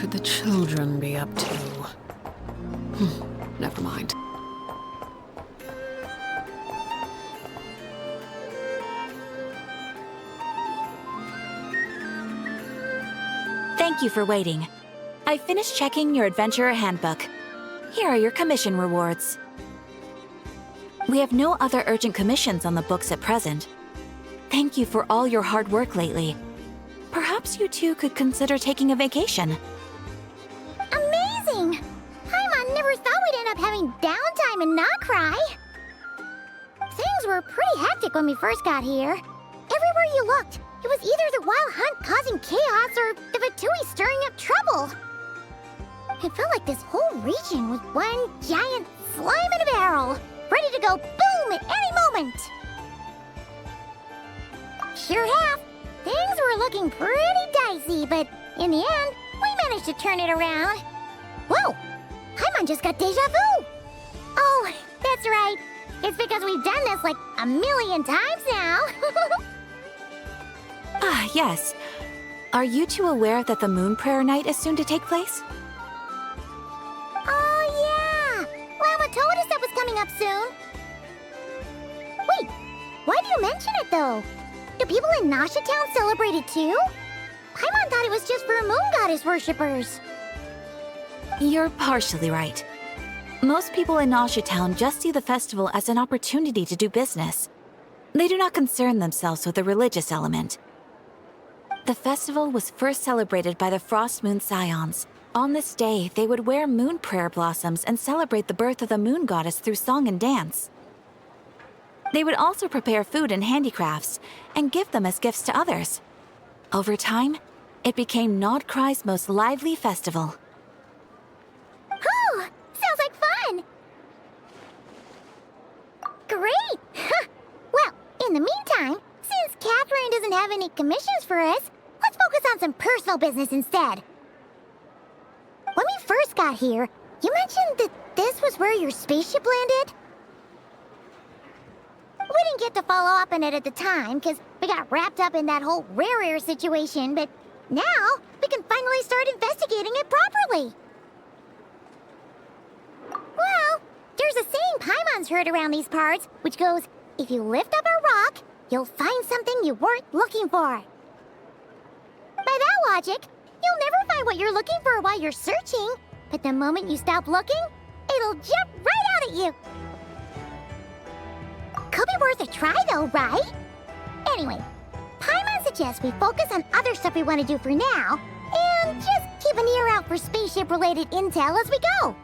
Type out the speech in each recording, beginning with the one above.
could the children be up to? Never mind. Thank you for waiting. I finished checking your adventurer handbook. Here are your commission rewards. We have no other urgent commissions on the books at present. Thank you for all your hard work lately. Perhaps you two could consider taking a vacation. Amazing! Paimon never thought we'd end up having downtime in Nod-Krai. Things were pretty hectic when we first got here. Everywhere you looked, it was either the Wild Hunt causing chaos or the Fatui stirring up trouble. It felt like this whole region was one giant slime in a barrel, ready to go boom at any moment. Sure have. Things were looking pretty dicey, but in the end, we managed to turn it around. Whoa! Paimon just got deja vu! Oh, that's right. It's because we've done this like a million times now. Ah, yes. Are you two aware that the Moon Prayer Night is soon to take place? Oh, yeah! Lama told us that was coming up soon. Wait, why do you mention it, though? Do people in Nasha Town celebrate it, too? Paimon thought it was just for moon goddess worshippers. You're partially right. Most people in Nasha Town just see the festival as an opportunity to do business. They do not concern themselves with the religious element. The festival was first celebrated by the Frost Moon Scions. On this day, they would wear moon prayer blossoms and celebrate the birth of the moon goddess through song and dance. They would also prepare food and handicrafts and give them as gifts to others. Over time, it became Nod-Krai's most lively festival. Oh, sounds like fun! Great! Well, in the meantime, since Catherine doesn't have any commissions for us, let's focus on some personal business instead. When we first got here, you mentioned that this was where your spaceship landed? We didn't get to follow up on it at the time, because we got wrapped up in that whole rare situation, but now we can finally start investigating it properly. Well, there's a saying Paimon's heard around these parts, which goes, if you lift up a rock, you'll find something you weren't looking for. By that logic, you'll never find what you're looking for while you're searching, but the moment you stop looking, it'll jump right out at you. Could be worth a try though, right? Anyway, Paimon suggests we focus on other stuff we want to do for now, and just keep an ear out for spaceship-related intel as we go.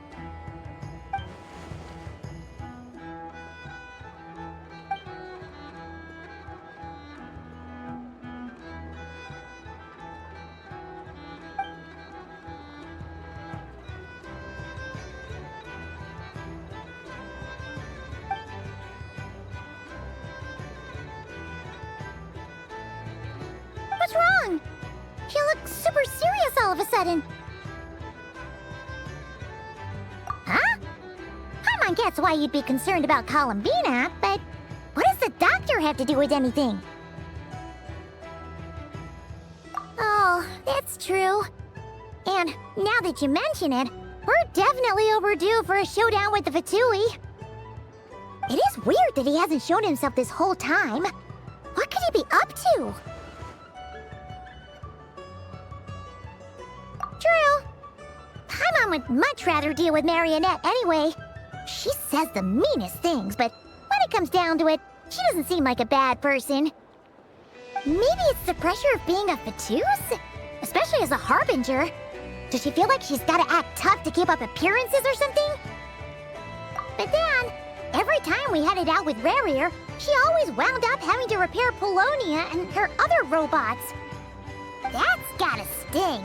What's wrong? She looks super serious all of a sudden. Huh? Paimon gets why you'd be concerned about Columbina, but what does the doctor have to do with anything? Oh, that's true. And now that you mention it, we're definitely overdue for a showdown with the Fatui. It is weird that he hasn't shown himself this whole time. What could he be up to? True. Paimon would much rather deal with Marionette anyway. She says the meanest things, but when it comes down to it, she doesn't seem like a bad person. Maybe it's the pressure of being a Fatuse? Especially as a Harbinger. Does she feel like she's gotta act tough to keep up appearances or something? But then, every time we headed out with Rarier, she always wound up having to repair Polonia and her other robots. That's gotta sting.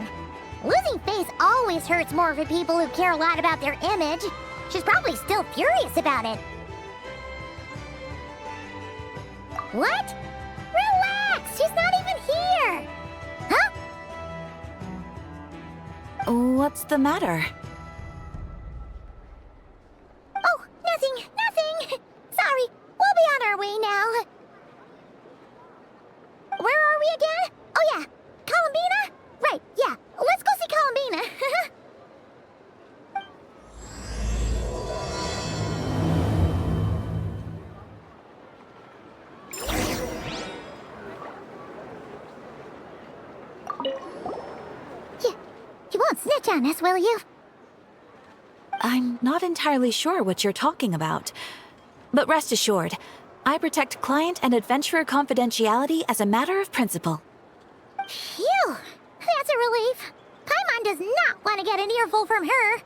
Losing face always hurts more for people who care a lot about their image. She's probably still furious about it. What? Relax! She's not even here! Huh? What's the matter? Oh, nothing! Sorry, we'll be on our way now. Where are we again? Oh yeah, Columbina? Right, yeah, let's go see Columbina. on us, will you? I'm not entirely sure what you're talking about. But rest assured, I protect client and adventurer confidentiality as a matter of principle. Phew! That's a relief. Paimon does not want to get an earful from her.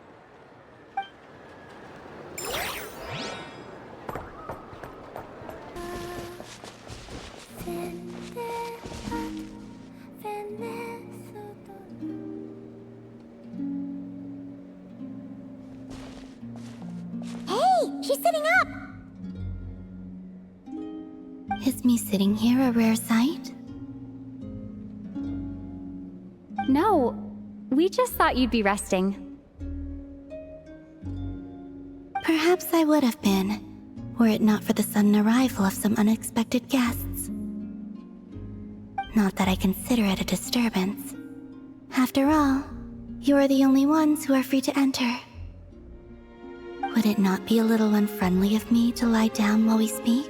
Hey, she's sitting up! Is me sitting here a rare sight? No, we just thought you'd be resting. Perhaps I would have been, were it not for the sudden arrival of some unexpected guests. Not that I consider it a disturbance. After all, you are the only ones who are free to enter. Would it not be a little unfriendly of me to lie down while we speak?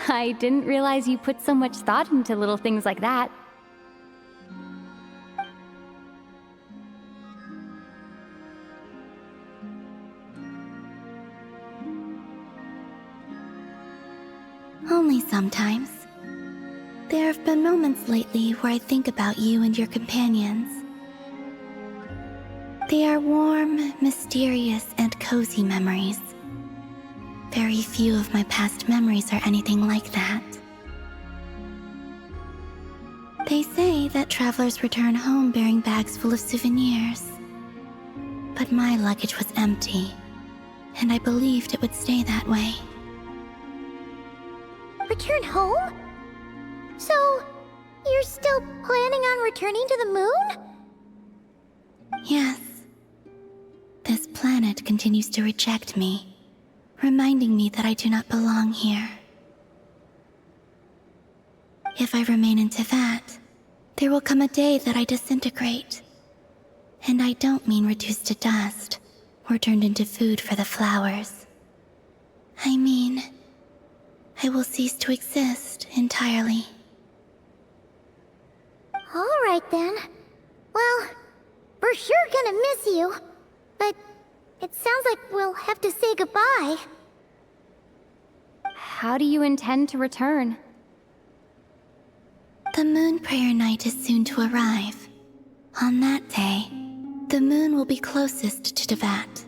I didn't realize you put so much thought into little things like that. Only sometimes. There have been moments lately where I think about you and your companions. They are warm, mysterious, and cozy memories. Very few of my past memories are anything like that. They say that travelers return home bearing bags full of souvenirs. But my luggage was empty, and I believed it would stay that way. Return home? So, you're still planning on returning to the moon? Yes. This planet continues to reject me, reminding me that I do not belong here. If I remain into that, there will come a day that I disintegrate. And I don't mean reduced to dust, or turned into food for the flowers. I mean, I will cease to exist entirely. All right then. Well, we're sure gonna miss you. But it sounds like we'll have to say goodbye. How do you intend to return? The moon prayer night is soon to arrive. On that day, the moon will be closest to Tevat.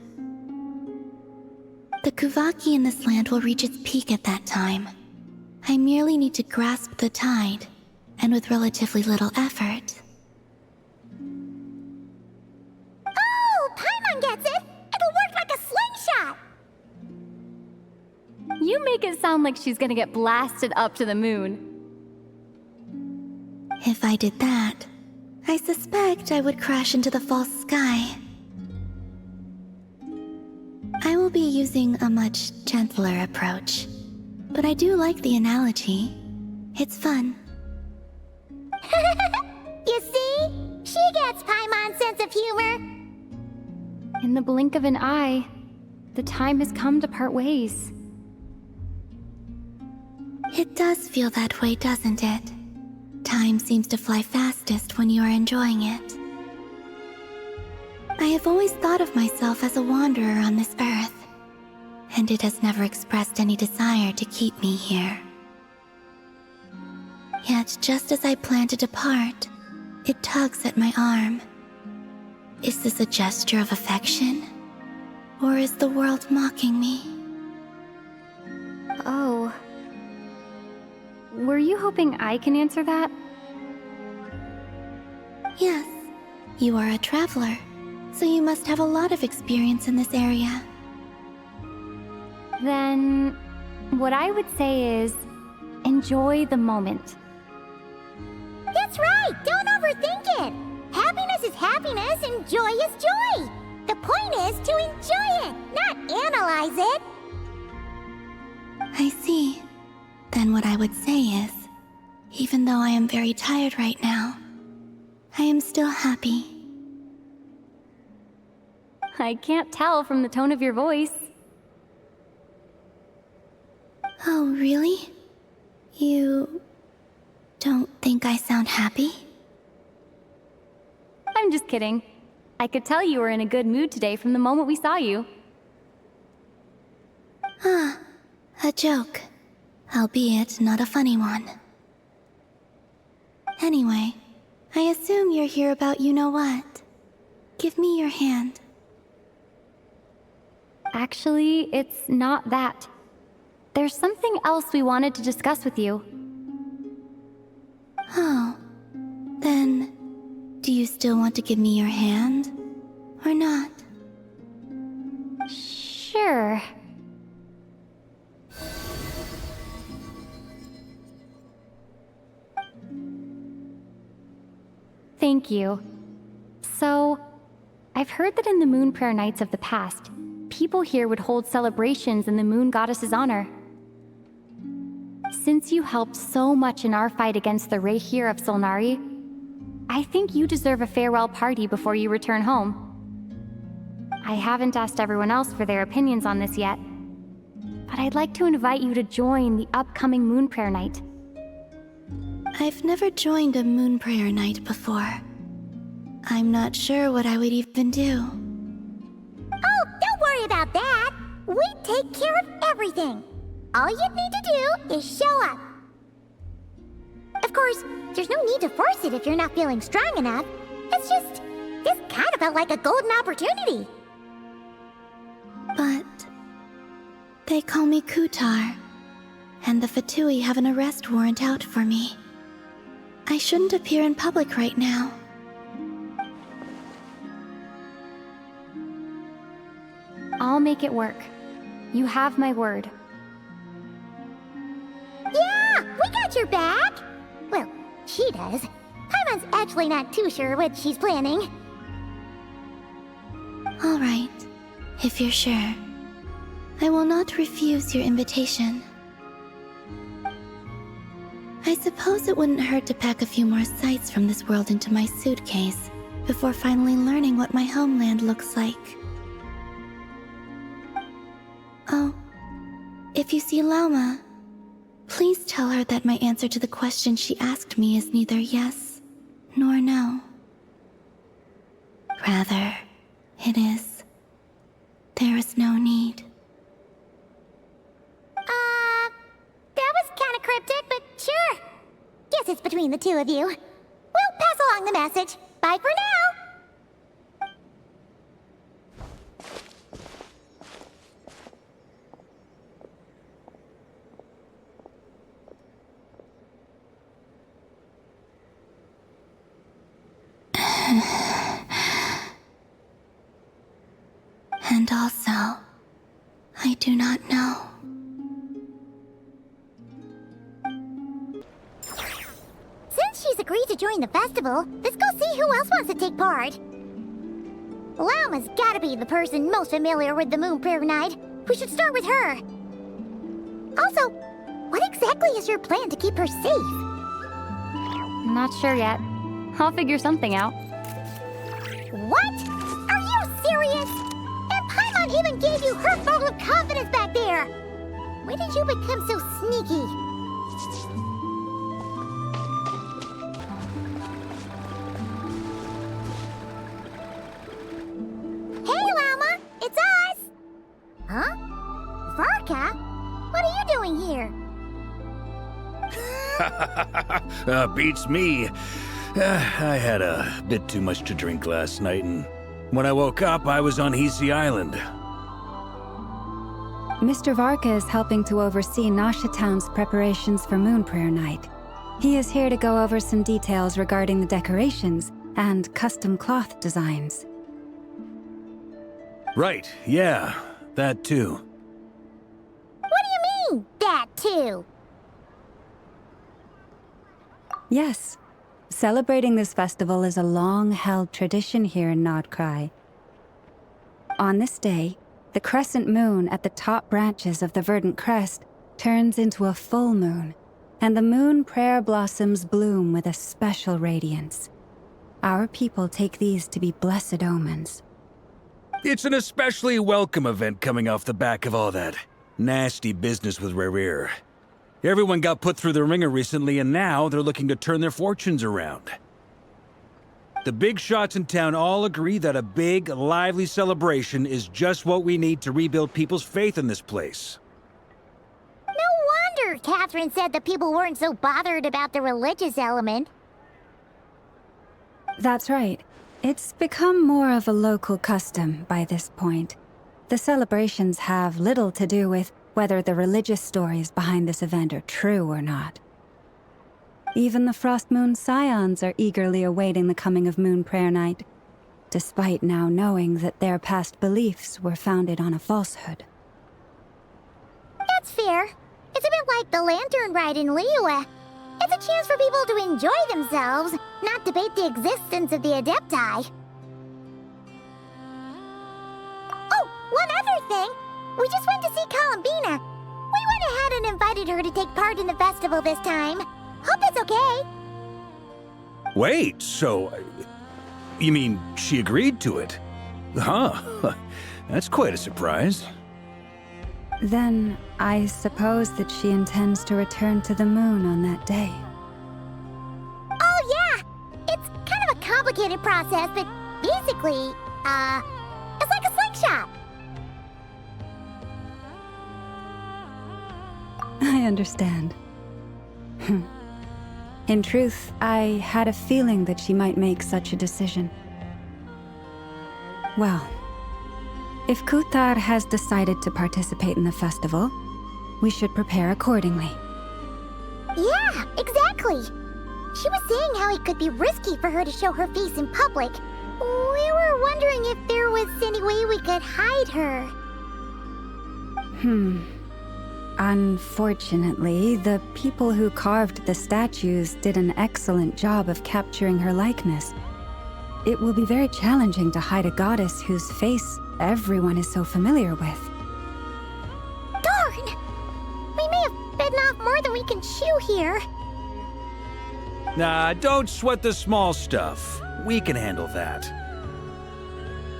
The Kuvaki in this land will reach its peak at that time. I merely need to grasp the tide, and with relatively little effort. Oh, Paimon gets it! It'll work like a slingshot! You make it sound like she's gonna get blasted up to the moon. If I did that, I suspect I would crash into the false sky. I will be using a much gentler approach, but I do like the analogy. It's fun. You see? She gets Paimon's sense of humor. In the blink of an eye, the time has come to part ways. It does feel that way, doesn't it? Time seems to fly fastest when you are enjoying it. I have always thought of myself as a wanderer on this earth, and it has never expressed any desire to keep me here. Yet, just as I plan to depart, it tugs at my arm. Is this a gesture of affection? Or is the world mocking me? Oh. Were you hoping I can answer that? Yes, you are a traveler, so you must have a lot of experience in this area. Then, what I would say is, enjoy the moment. That's right! Don't overthink it! Happiness is happiness and joy is joy! The point is to enjoy it, not analyze it! I see. Then what I would say is, even though I am very tired right now, I am still happy. I can't tell from the tone of your voice. Oh, really? You don't think I sound happy? I'm just kidding. I could tell you were in a good mood today from the moment we saw you. A joke. Albeit not a funny one. Anyway, I assume you're here about you-know-what. Give me your hand. Actually, it's not that. There's something else we wanted to discuss with you. Oh. Then, do you still want to give me your hand? Or not? Sure. Thank you. So, I've heard that in the moon prayer nights of the past, people here would hold celebrations in the moon goddess's honor. Since you helped so much in our fight against the Reihir of Solnari, I think you deserve a farewell party before you return home. I haven't asked everyone else for their opinions on this yet, but I'd like to invite you to join the upcoming moon prayer night. I've never joined a moon prayer night before. I'm not sure what I would even do. Oh, don't worry about that. We take care of everything. All you need to do is show up. Of course, there's no need to force it if you're not feeling strong enough. It's just, this kind of felt like a golden opportunity. But they call me Kutar, and the Fatui have an arrest warrant out for me. I shouldn't appear in public right now. I'll make it work. You have my word. Yeah, we got your back. Well, she does. Paimon's actually not too sure what she's planning. All right, if you're sure. I will not refuse your invitation. I suppose it wouldn't hurt to pack a few more sights from this world into my suitcase before finally learning what my homeland looks like. Oh, if you see Lauma, please tell her that my answer to the question she asked me is neither yes nor no. Rather, it is, there is no need. That was kind of cryptic, but sure. Guess it's between the two of you. We'll pass along the message. Bye for now. And also, I do not know. Since she's agreed to join the festival, let's go see who else wants to take part. Lauma's gotta be the person most familiar with the Moon Prayer Night. We should start with her. Also, what exactly is your plan to keep her safe? Not sure yet. I'll figure something out. What? Are you serious? And Paimon even gave you her vote of confidence back there! When did you become so sneaky? Hey, Lauma! It's us! Huh? Varka? What are you doing here? Beats me. I had a bit too much to drink last night, and when I woke up, I was on Hisi Island. Mr. Varka is helping to oversee Nasha Town's preparations for Moon Prayer Night. He is here to go over some details regarding the decorations and custom cloth designs. Right, yeah, that too. What do you mean, that too? Yes. Celebrating this festival is a long-held tradition here in Nod-Krai. On this day, the crescent moon at the top branches of the verdant crest turns into a full moon, and the moon prayer blossoms bloom with a special radiance. Our people take these to be blessed omens. It's an especially welcome event coming off the back of all that nasty business with Rerir. Everyone got put through the ringer recently, and now they're looking to turn their fortunes around. The big shots in town all agree that a big, lively celebration is just what we need to rebuild people's faith in this place. No wonder Catherine said the people weren't so bothered about the religious element. That's right. It's become more of a local custom by this point. The celebrations have little to do with whether the religious stories behind this event are true or not. Even the Frost Moon Scions are eagerly awaiting the coming of Moon Prayer Night, despite now knowing that their past beliefs were founded on a falsehood. That's fair. It's a bit like the Lantern Ride in Liyue. It's a chance for people to enjoy themselves, not debate the existence of the Adepti. Oh, one other thing. We just went to see Columbina. We went ahead and invited her to take part in the festival this time. Hope it's okay. Wait, so... you mean she agreed to it? Huh. That's quite a surprise. Then, I suppose that she intends to return to the moon on that day. Oh, yeah! It's kind of a complicated process, but basically, it's like a slingshot. I understand. In truth, I had a feeling that she might make such a decision. Well, if Kutar has decided to participate in the festival, we should prepare accordingly. Yeah, exactly. She was saying how it could be risky for her to show her face in public. We were wondering if there was any way we could hide her. Unfortunately, the people who carved the statues did an excellent job of capturing her likeness. It will be very challenging to hide a goddess whose face everyone is so familiar with. Darn! We may have bitten off more than we can chew here. Nah, don't sweat the small stuff. We can handle that.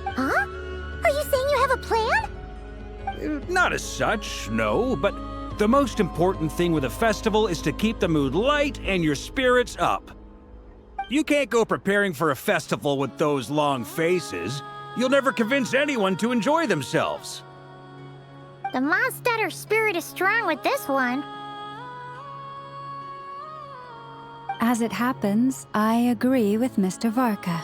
Huh? Are you saying you have a plan? Not as such, no, but the most important thing with a festival is to keep the mood light and your spirits up. You can't go preparing for a festival with those long faces. You'll never convince anyone to enjoy themselves. The Mondstatter spirit is strong with this one. As it happens, I agree with Mr. Varka.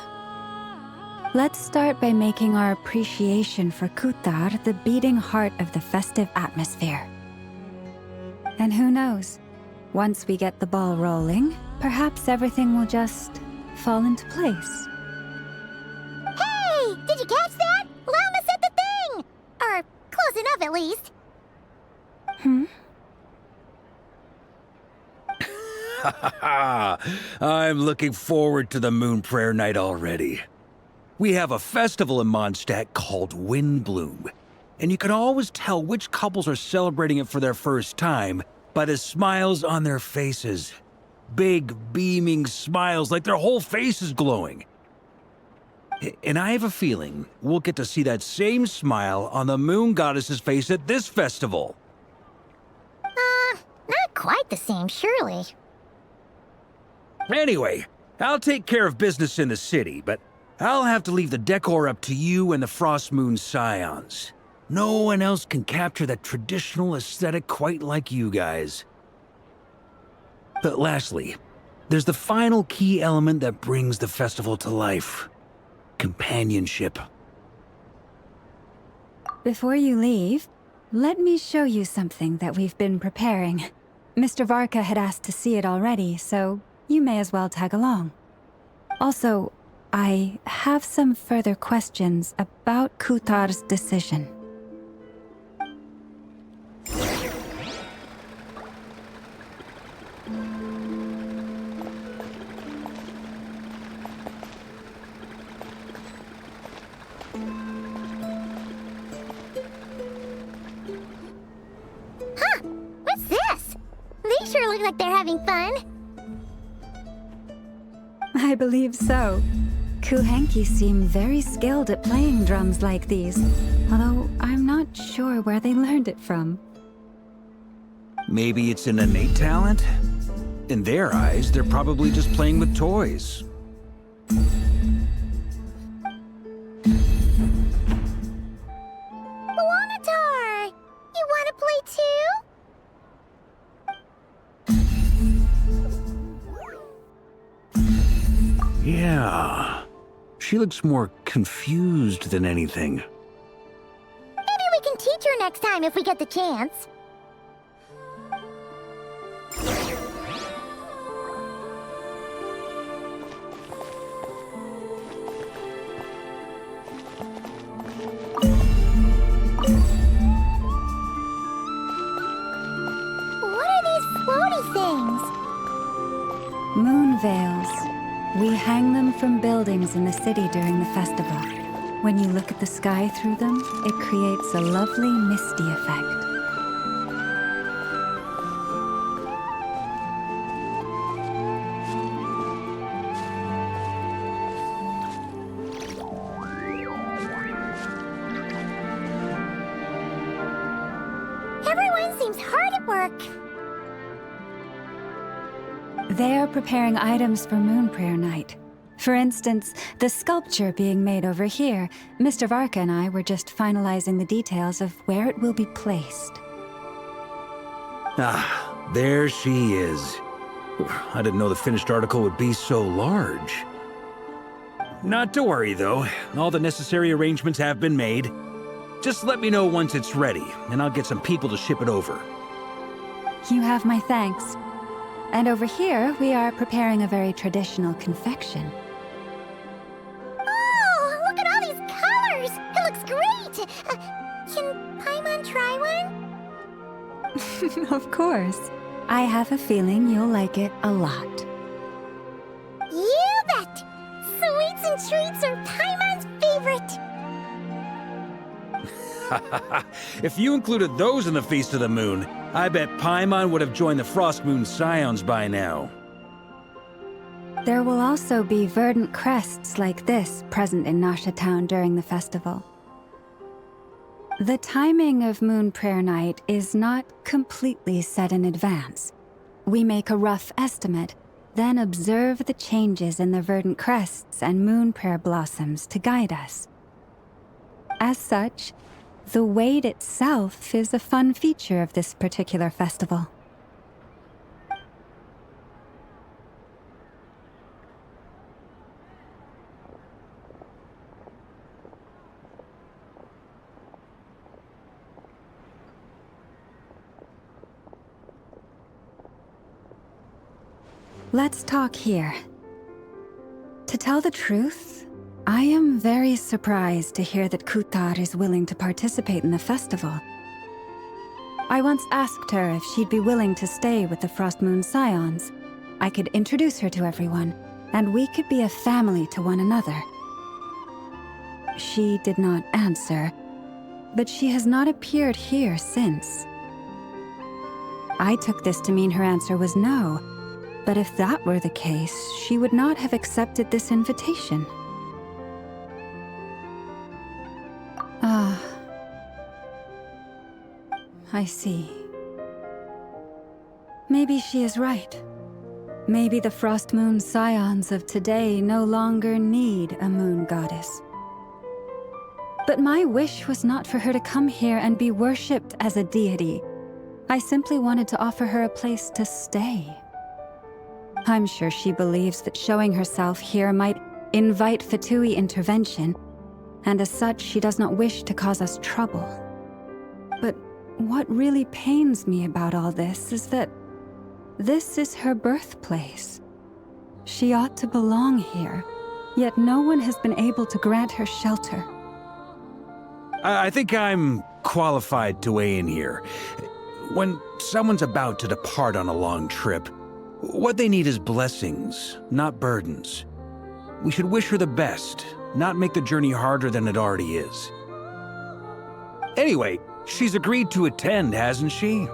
Let's start by making our appreciation for Kutar the beating heart of the festive atmosphere. And who knows? Once we get the ball rolling, perhaps everything will just fall into place. Hey! Did you catch that? Lama said the thing! Or close enough, at least. I'm looking forward to the Moon Prayer Night already. We have a festival in Mondstadt called Windbloom, and you can always tell which couples are celebrating it for their first time by the smiles on their faces. Big, beaming smiles like their whole face is glowing. And I have a feeling we'll get to see that same smile on the Moon Goddess's face at this festival. Not quite the same, surely. Anyway, I'll take care of business in the city, but I'll have to leave the decor up to you and the Frost Moon Scions. No one else can capture that traditional aesthetic quite like you guys. But lastly, there's the final key element that brings the festival to life. Companionship. Before you leave, let me show you something that we've been preparing. Mr. Varka had asked to see it already, so you may as well tag along. Also, I have some further questions about Kutar's decision. What's this? They sure look like they're having fun. I believe so. Kuhenki seem very skilled at playing drums like these, although I'm not sure where they learned it from. Maybe it's an innate talent? In their eyes, they're probably just playing with toys. Yeah. She looks more confused than anything. Maybe we can teach her next time if we get the chance. What are these floaty things? Moon veils. We hang them from buildings in the city during the festival. When you look at the sky through them, it creates a lovely misty effect. Everyone seems hard at work. They are preparing items for Moon Prayer Night. For instance, the sculpture being made over here, Mr. Varka and I were just finalizing the details of where it will be placed. Ah, there she is. I didn't know the finished article would be so large. Not to worry, though. All the necessary arrangements have been made. Just let me know once it's ready, and I'll get some people to ship it over. You have my thanks. And over here, we are preparing a very traditional confection. Oh, look at all these colors! It looks great! Can Paimon try one? Of course. I have a feeling you'll like it a lot. You bet! Sweets and treats are Paimon's favorite! If you included those in the Feast of the Moon, I bet Paimon would have joined the Frost Moon Scions by now. There will also be verdant crests like this present in Nasha Town during the festival. The timing of Moon Prayer Night is not completely set in advance. We make a rough estimate, then observe the changes in the verdant crests and moon prayer blossoms to guide us. As such, the wait itself is a fun feature of this particular festival. Let's talk here. To tell the truth, I am very surprised to hear that Kutar is willing to participate in the festival. I once asked her if she'd be willing to stay with the Frost Moon Scions. I could introduce her to everyone, and we could be a family to one another. She did not answer, but she has not appeared here since. I took this to mean her answer was no, but if that were the case, she would not have accepted this invitation. I see. Maybe she is right. Maybe the Frost Moon Scions of today no longer need a moon goddess. But my wish was not for her to come here and be worshipped as a deity. I simply wanted to offer her a place to stay. I'm sure she believes that showing herself here might invite Fatui intervention, and as such, she does not wish to cause us trouble. But what really pains me about all this is that this is her birthplace. She ought to belong here, yet no one has been able to grant her shelter. I think I'm qualified to weigh in here. When someone's about to depart on a long trip, what they need is blessings, not burdens. We should wish her the best, not make the journey harder than it already is. Anyway, she's agreed to attend, hasn't she?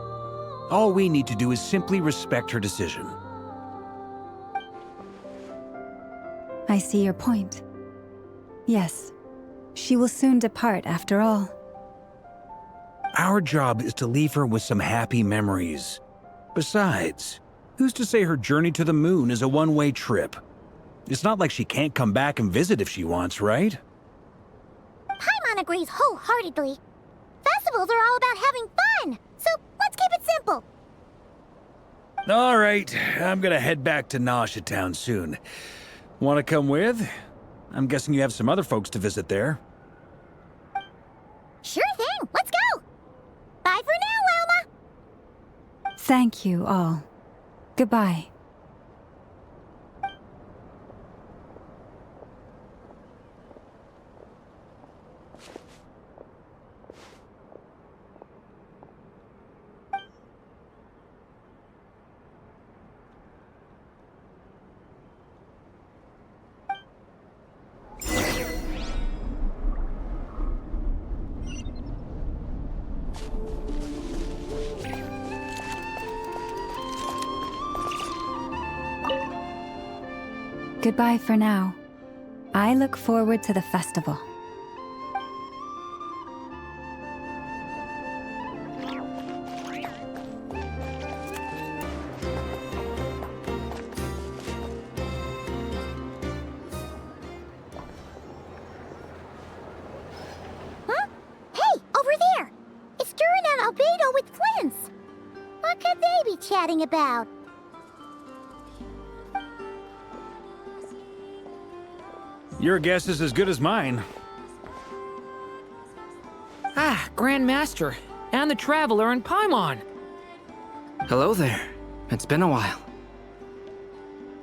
All we need to do is simply respect her decision. I see your point. Yes, she will soon depart after all. Our job is to leave her with some happy memories. Besides, who's to say her journey to the moon is a one-way trip? It's not like she can't come back and visit if she wants, right? Paimon agrees wholeheartedly. Festivals are all about having fun, so let's keep it simple. All right, I'm gonna head back to Nasha Town soon. Want to come with? I'm guessing you have some other folks to visit there. Sure thing. Let's go. Bye for now, Wilma. Thank you all. Goodbye. Goodbye for now. I look forward to the festival. Huh? Hey, over there! It's Durin and Albedo with Flint's. What could they be chatting about? Your guess is as good as mine. Ah, Grand Master, and the Traveler and Paimon. Hello there. It's been a while.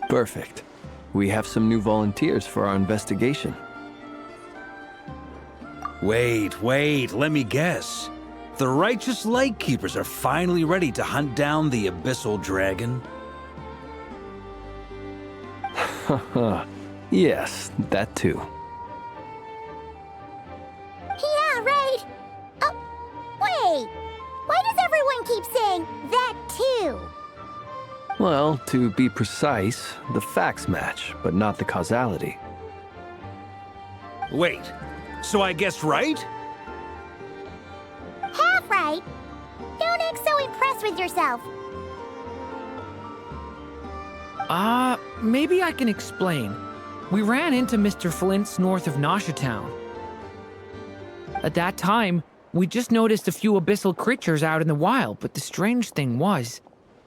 Perfect. We have some new volunteers for our investigation. Wait, let me guess. The righteous Lightkeepers are finally ready to hunt down the Abyssal Dragon? Haha. Yes, that too. Yeah, right. Oh, wait. Why does everyone keep saying that too? Well, to be precise, the facts match, but not the causality. Wait, so I guessed right? Half right. Don't act so impressed with yourself. Maybe I can explain. We ran into Mr. Flint's north of Nosha Town. At that time, we just noticed a few abyssal creatures out in the wild, but the strange thing was,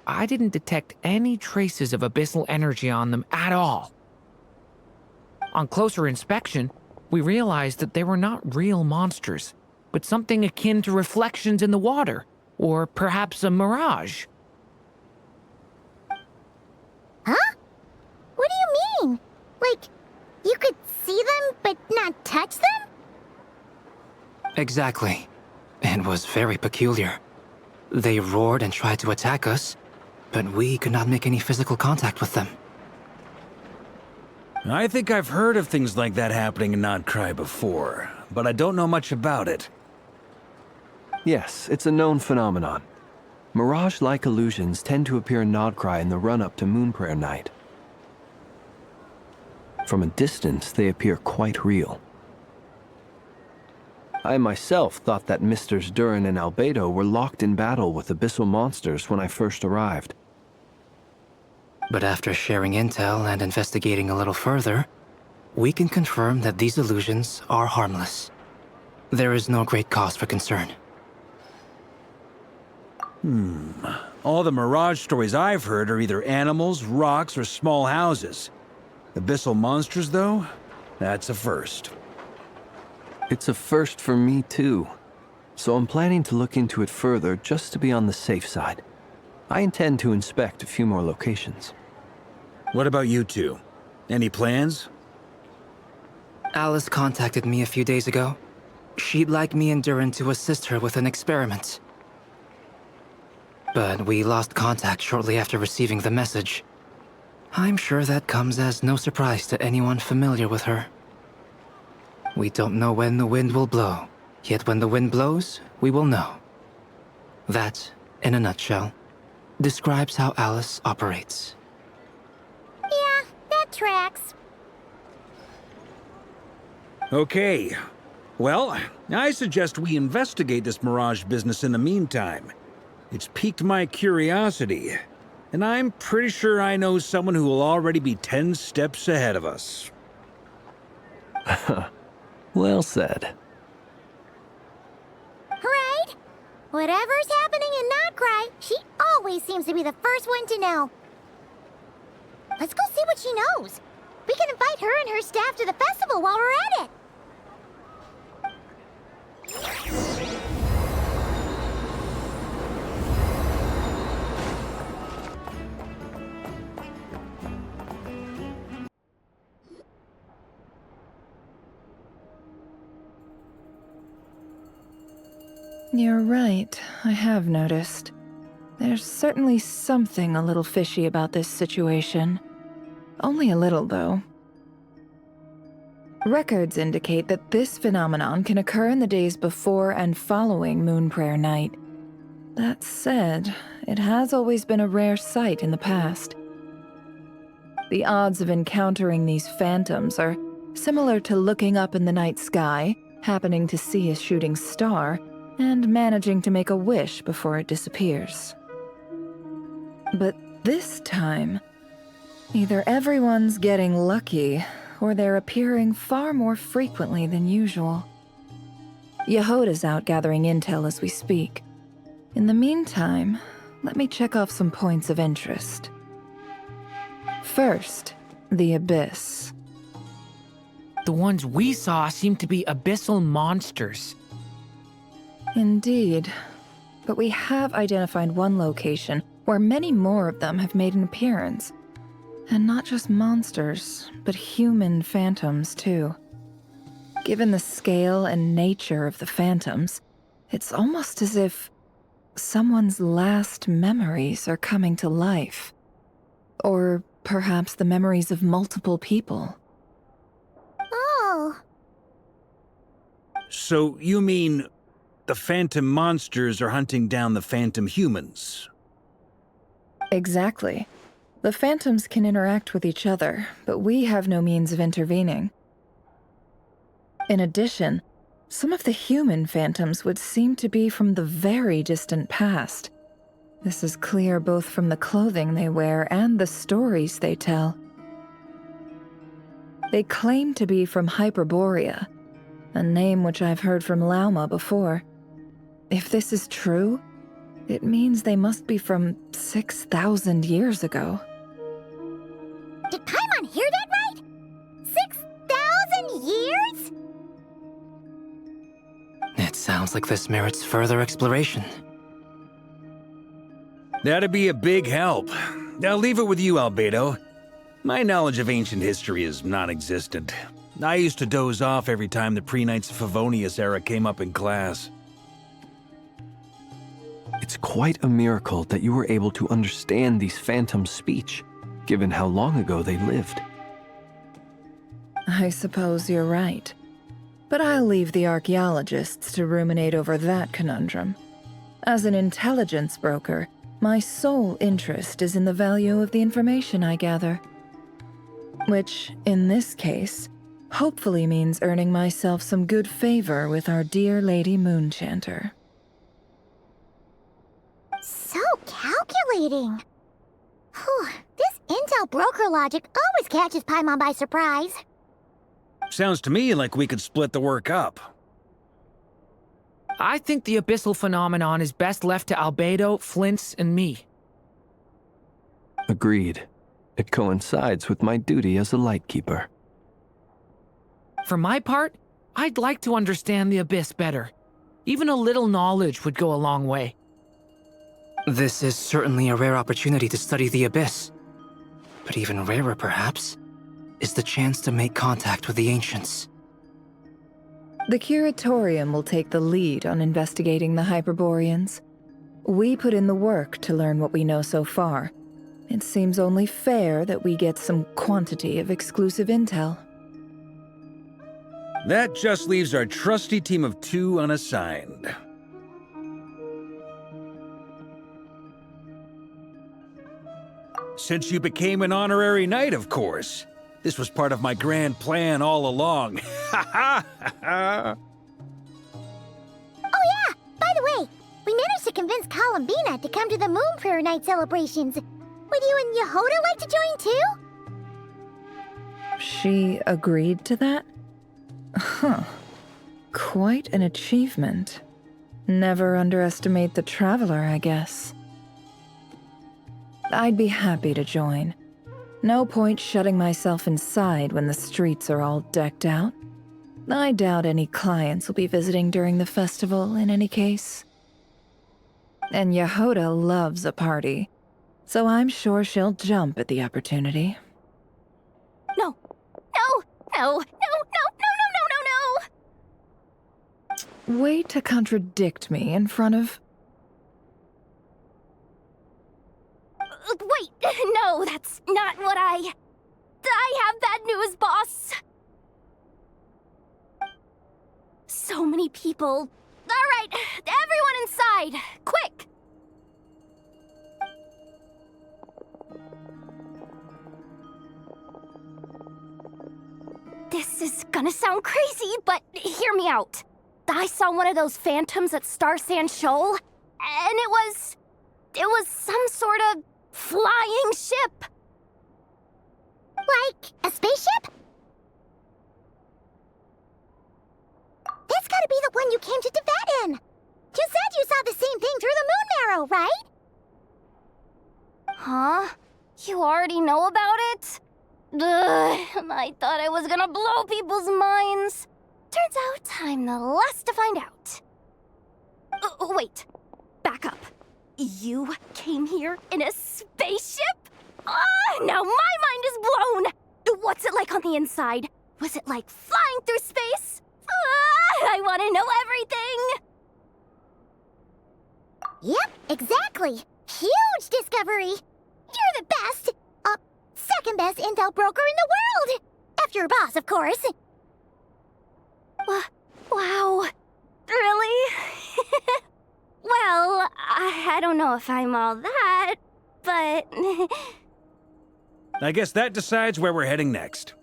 I didn't detect any traces of abyssal energy on them at all. On closer inspection, we realized that they were not real monsters, but something akin to reflections in the water, or perhaps a mirage. Huh? What do you mean? Like, you could see them, but not touch them? Exactly. It was very peculiar. They roared and tried to attack us, but we could not make any physical contact with them. I think I've heard of things like that happening in Nod-Krai before, but I don't know much about it. Yes, it's a known phenomenon. Mirage-like illusions tend to appear in Nod-Krai in the run-up to Moon Prayer Night. From a distance, they appear quite real. I myself thought that Misters Durin and Albedo were locked in battle with abyssal monsters when I first arrived. But after sharing intel and investigating a little further, we can confirm that these illusions are harmless. There is no great cause for concern. All the mirage stories I've heard are either animals, rocks, or small houses. Abyssal monsters, though? That's a first. It's a first for me, too. So I'm planning to look into it further just to be on the safe side. I intend to inspect a few more locations. What about you two? Any plans? Alice contacted me a few days ago. She'd like me and Durin to assist her with an experiment. But we lost contact shortly after receiving the message. I'm sure that comes as no surprise to anyone familiar with her. We don't know when the wind will blow, yet when the wind blows, we will know. That, in a nutshell, describes how Alice operates. Yeah, that tracks. Okay. Well, I suggest we investigate this mirage business in the meantime. It's piqued my curiosity, and I'm pretty sure I know someone who will already be 10 steps ahead of us. Well said. Right? Whatever's happening in Nod-Krai, she always seems to be the first one to know. Let's go see what she knows. We can invite her and her staff to the festival while we're at it. You're right, I have noticed. There's certainly something a little fishy about this situation. Only a little, though. Records indicate that this phenomenon can occur in the days before and following Moon Prayer Night. That said, it has always been a rare sight in the past. The odds of encountering these phantoms are similar to looking up in the night sky, happening to see a shooting star, and managing to make a wish before it disappears. But this time, either everyone's getting lucky, or they're appearing far more frequently than usual. Yehoda's out gathering intel as we speak. In the meantime, let me check off some points of interest. First, the Abyss. The ones we saw seem to be abyssal monsters. Indeed. But we have identified one location where many more of them have made an appearance. And not just monsters, but human phantoms, too. Given the scale and nature of the phantoms, it's almost as if someone's last memories are coming to life. Or perhaps the memories of multiple people. Oh. So you mean the phantom monsters are hunting down the phantom humans? Exactly. The phantoms can interact with each other, but we have no means of intervening. In addition, some of the human phantoms would seem to be from the very distant past. This is clear both from the clothing they wear and the stories they tell. They claim to be from Hyperborea, a name which I've heard from Lauma before. If this is true, it means they must be from 6,000 years ago. Did Paimon hear that right? 6,000 years? It sounds like this merits further exploration. That'd be a big help. I'll leave it with you, Albedo. My knowledge of ancient history is non-existent. I used to doze off every time the pre-Knights of Favonius era came up in class. It's quite a miracle that you were able to understand these phantoms' speech, given how long ago they lived. I suppose you're right. But I'll leave the archaeologists to ruminate over that conundrum. As an intelligence broker, my sole interest is in the value of the information I gather. Which, in this case, hopefully means earning myself some good favor with our dear Lady Moonchanter. So calculating. Whew, this intel broker logic always catches Paimon by surprise. Sounds to me like we could split the work up. I think the abyssal phenomenon is best left to Albedo, Flint's, and me. Agreed. It coincides with my duty as a lightkeeper. For my part, I'd like to understand the Abyss better. Even a little knowledge would go a long way. This is certainly a rare opportunity to study the Abyss. But even rarer, perhaps, is the chance to make contact with the Ancients. The Curatorium will take the lead on investigating the Hyperboreans. We put in the work to learn what we know so far. It seems only fair that we get some quantity of exclusive intel. That just leaves our trusty team of 2 unassigned. Since you became an honorary knight, of course. This was part of my grand plan all along. Ha ha ha! Oh yeah, by the way, we managed to convince Columbina to come to the Moon Prayer Night celebrations. Would you and Yehoda like to join too? She agreed to that? Huh. Quite an achievement. Never underestimate the traveler, I guess. I'd be happy to join. No point shutting myself inside when the streets are all decked out. I doubt any clients will be visiting during the festival in any case. And Yehoda loves a party, so I'm sure she'll jump at the opportunity. No. No. No. No. No. No. No. No. No. Way to contradict me in front of... Wait. No, that's not what I have bad news, boss. So many people. All right, everyone inside, quick! This is gonna sound crazy, but hear me out. I saw one of those phantoms at Star Sand Shoal, and it was some sort of flying ship. Like a spaceship? That's gotta be the one you came to Tibet in. You said you saw the same thing through the moon marrow, right? Huh? You already know about it? Ugh, I thought I was gonna blow people's minds. Turns out I'm the last to find out. Wait. Back up. You came here in a spaceship? Now my mind is blown! What's it like on the inside? Was it like flying through space? I want to know everything! Yep, exactly. Huge discovery. You're the best. Second best intel broker in the world. After your boss, of course. Wow. Really? Well, I don't know if I'm all that, but... I guess that decides where we're heading next.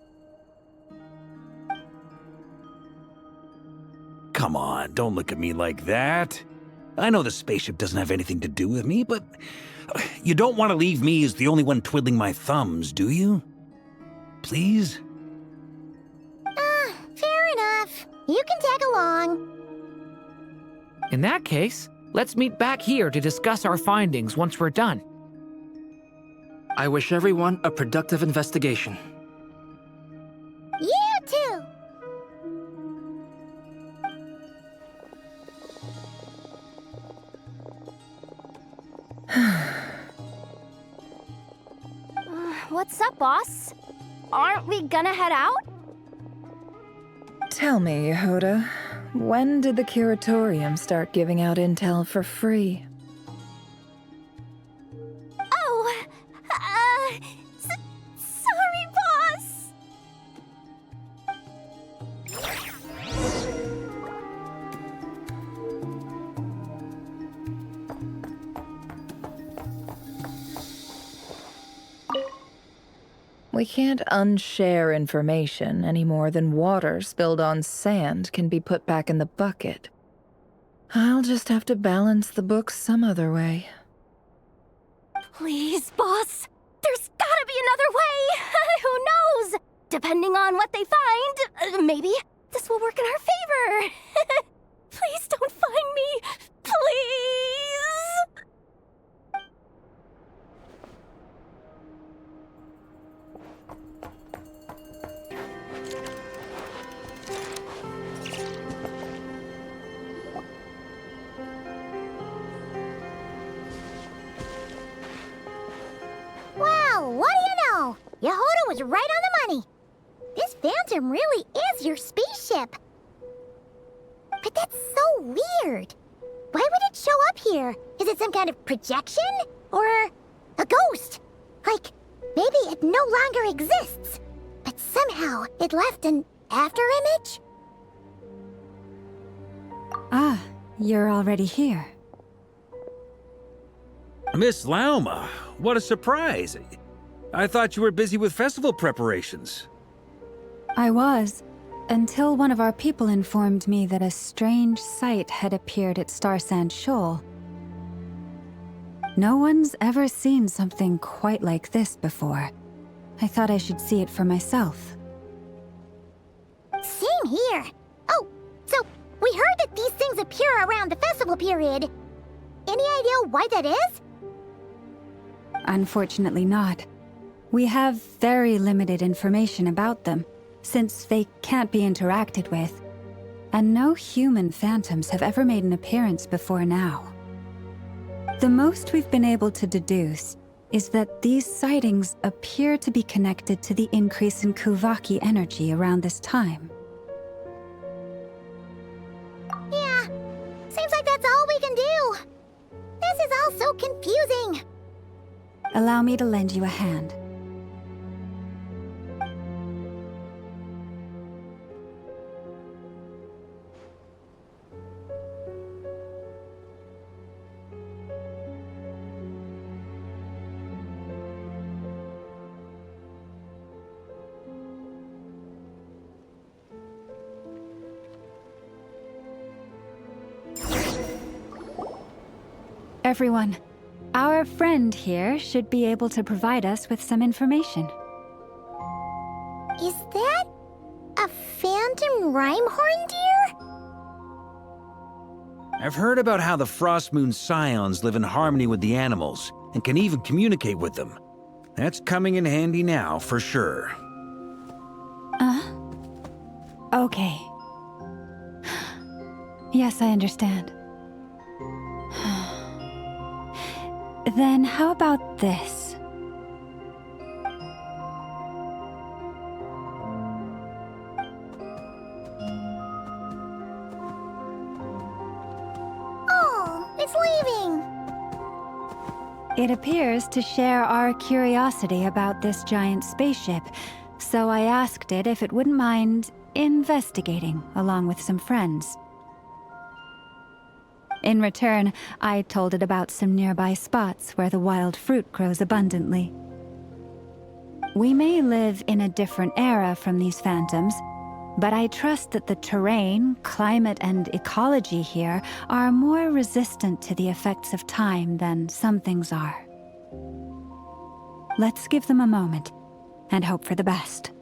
Come on, don't look at me like that. I know the spaceship doesn't have anything to do with me, but you don't want to leave me as the only one twiddling my thumbs, do you? Please? Fair enough. You can tag along. In that case, let's meet back here to discuss our findings once we're done. I wish everyone a productive investigation. You too. What's up, boss? Aren't we gonna head out? Tell me, Yehoda, when did the Curatorium start giving out intel for free? Oh, sorry, boss. We can't unshare information any more than water spilled on sand can be put back in the bucket. I'll just have to balance the books some other way. Please, boss. There's gotta be another way. Who knows? Depending on what they find, maybe this will work in our favor. Please don't find me. Please. Wow, what do you know? Yehoda was right on the money. This phantom really is your spaceship. But that's so weird. Why would it show up here? Is it some kind of projection? Or a ghost? Like, maybe it no longer exists, but somehow it left an afterimage? Ah, you're already here. Miss Lauma, what a surprise. I thought you were busy with festival preparations. I was, until one of our people informed me that a strange sight had appeared at Star Sand Shoal. No one's ever seen something quite like this before. I thought I should see it for myself. Same here. Oh, so we heard that these things appear around the festival period. Any idea why that is? Unfortunately not. We have very limited information about them, since they can't be interacted with, and no human phantoms have ever made an appearance before now. The most we've been able to deduce is that these sightings appear to be connected to the increase in Kuvaki energy around this time. Yeah, seems like that's all we can do. This is all so confusing. Allow me to lend you a hand. Everyone, our friend here should be able to provide us with some information. Is that a phantom rhymehorn deer? I've heard about how the Frost Moon Scions live in harmony with the animals and can even communicate with them. That's coming in handy now, for sure. Okay. Yes, I understand. Then how about this? Oh, it's leaving. It appears to share our curiosity about this giant spaceship, so I asked it if it wouldn't mind investigating along with some friends. In return, I told it about some nearby spots where the wild fruit grows abundantly. We may live in a different era from these phantoms, but I trust that the terrain, climate, and ecology here are more resistant to the effects of time than some things are. Let's give them a moment and hope for the best.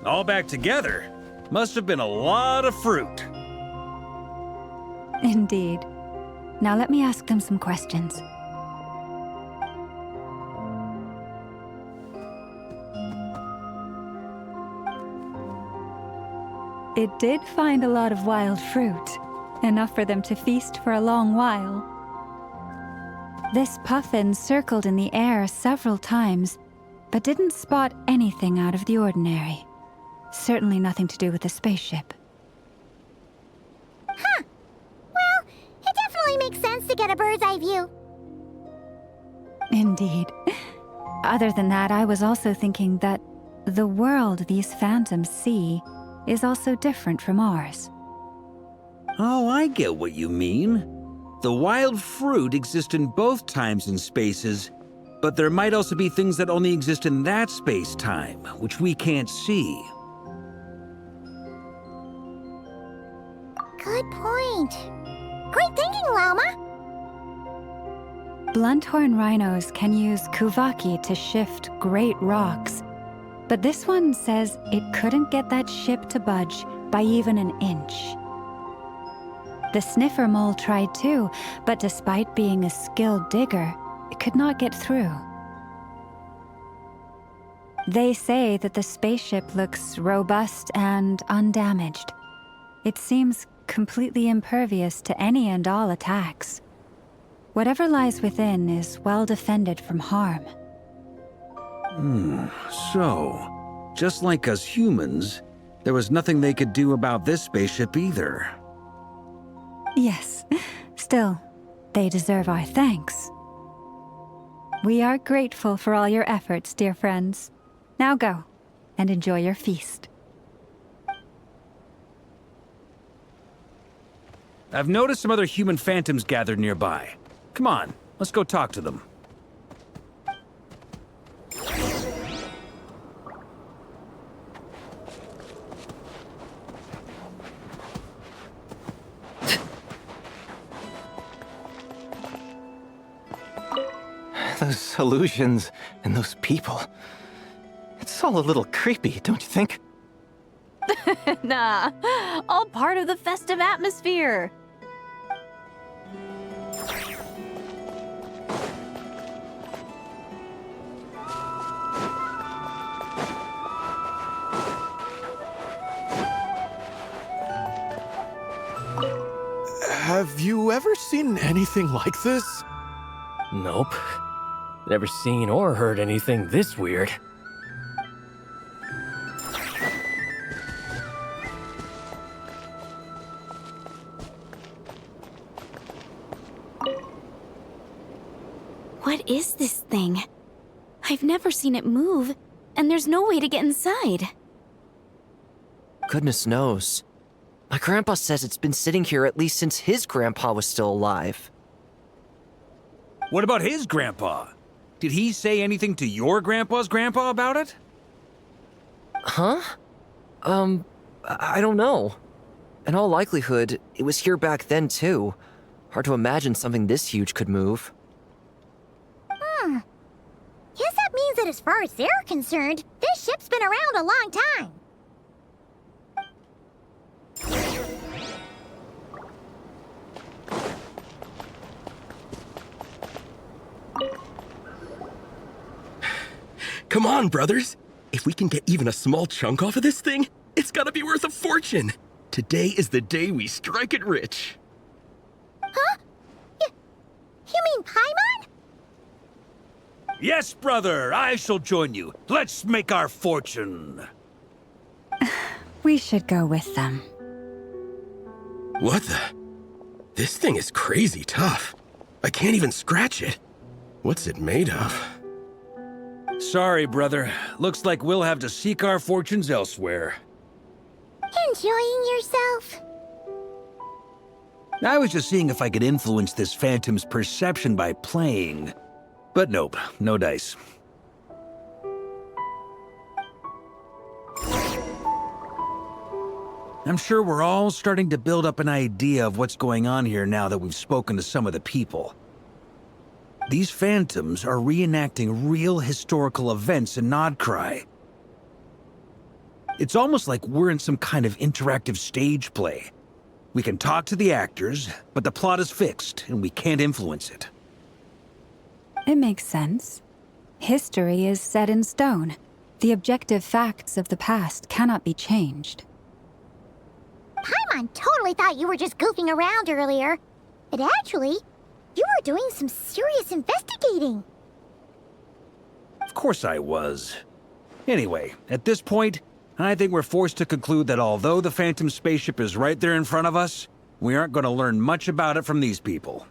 All back together? Must have been a lot of fruit. Indeed. Now let me ask them some questions. It did find a lot of wild fruit, enough for them to feast for a long while. This puffin circled in the air several times, but didn't spot anything out of the ordinary. Certainly nothing to do with the spaceship. Huh. Well, it definitely makes sense to get a bird's eye view. Indeed. Other than that, I was also thinking that the world these phantoms see is also different from ours. Oh, I get what you mean. The wild fruit exist in both times and spaces, but there might also be things that only exist in that space-time, which we can't see. Good point. Great thinking, Llama. Blunthorn rhinos can use Kuvaki to shift great rocks, but this one says it couldn't get that ship to budge by even an inch. The sniffer mole tried too, but despite being a skilled digger, it could not get through. They say that the spaceship looks robust and undamaged. It seems completely impervious to any and all attacks. Whatever lies within is well defended from harm. So, just like us humans, there was nothing they could do about this spaceship either. Yes, still, they deserve our thanks. We are grateful for all your efforts, dear friends. Now go, and enjoy your feast. I've noticed some other human phantoms gathered nearby. Come on, let's go talk to them. Those illusions and those people. It's all a little creepy, don't you think? Nah, all part of the festive atmosphere. seen anything like this? Nope. Never seen or heard anything this weird. What is this thing? I've never seen it move, and there's no way to get inside. Goodness knows. My grandpa says it's been sitting here at least since his grandpa was still alive. What about his grandpa? Did he say anything to your grandpa's grandpa about it? Huh? I don't know. In all likelihood, it was here back then too. Hard to imagine something this huge could move. Guess that means that as far as they're concerned, this ship's been around a long time. Come on, brothers. If we can get even a small chunk off of this thing, it's gotta be worth a fortune. Today is the day we strike it rich. Huh? You mean Paimon? Yes, brother, I shall join you. Let's make our fortune. We should go with them. What the? This thing is crazy tough. I can't even scratch it. What's it made of? Sorry, brother. Looks like we'll have to seek our fortunes elsewhere. Enjoying yourself? I was just seeing if I could influence this phantom's perception by playing. But nope, no dice. I'm sure we're all starting to build up an idea of what's going on here now that we've spoken to some of the people. These phantoms are reenacting real historical events in Nod-Krai. It's almost like we're in some kind of interactive stage play. We can talk to the actors, but the plot is fixed, and we can't influence it. It makes sense. History is set in stone. The objective facts of the past cannot be changed. Paimon totally thought you were just goofing around earlier. But actually, you were doing some serious investigating. Of course I was. Anyway, at this point, I think we're forced to conclude that although the Phantom spaceship is right there in front of us, we aren't going to learn much about it from these people.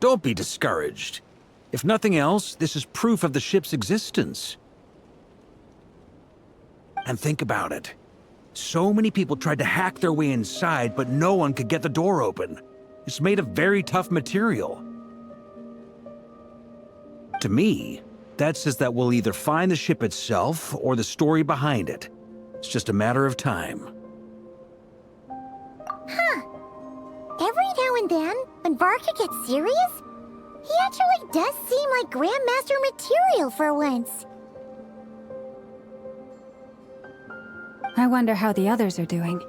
Don't be discouraged. If nothing else, this is proof of the ship's existence. And think about it. So many people tried to hack their way inside, but no one could get the door open. It's made of very tough material. To me, that says that we'll either find the ship itself or the story behind it. It's just a matter of time. Huh. Every now and then, when Varka gets serious, he actually does seem like Grandmaster material for once. I wonder how the others are doing.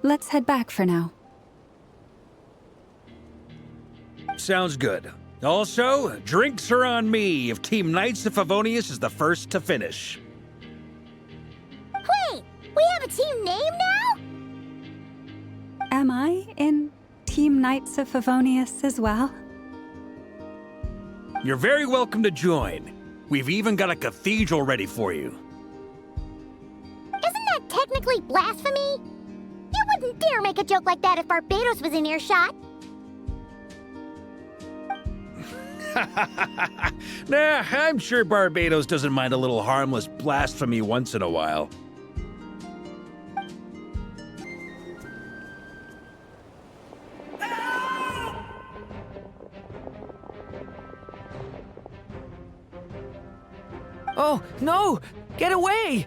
Let's head back for now. Sounds good. Also, drinks are on me if Team Knights of Favonius is the first to finish. Wait, we have a team name now? Am I in Team Knights of Favonius as well? You're very welcome to join. We've even got a cathedral ready for you. Isn't that technically blasphemy? You wouldn't dare make a joke like that if Barbados was in earshot. Nah, I'm sure Barbados doesn't mind a little harmless blasphemy once in a while. Oh, no! Get away!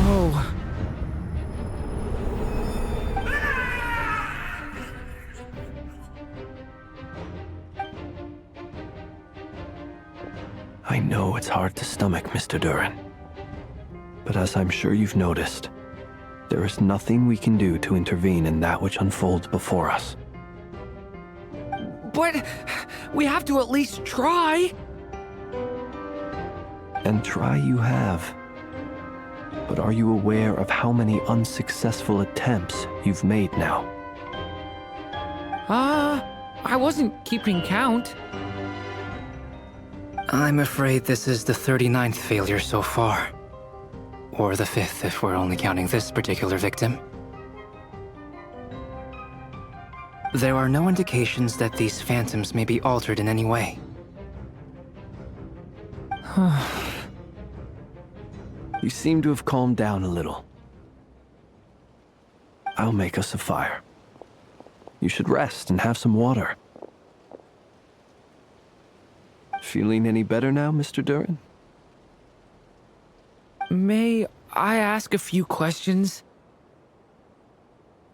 Oh. I know it's hard to stomach, Mr. Duran. But as I'm sure you've noticed, there is nothing we can do to intervene in that which unfolds before us. But we have to at least try. And try you have. But are you aware of how many unsuccessful attempts you've made now? I wasn't keeping count. I'm afraid this is the 39th failure so far. Or the 5th if we're only counting this particular victim. There are no indications that these phantoms may be altered in any way. You seem to have calmed down a little. I'll make us a fire. You should rest and have some water. Feeling any better now, Mr. Duran? May I ask a few questions?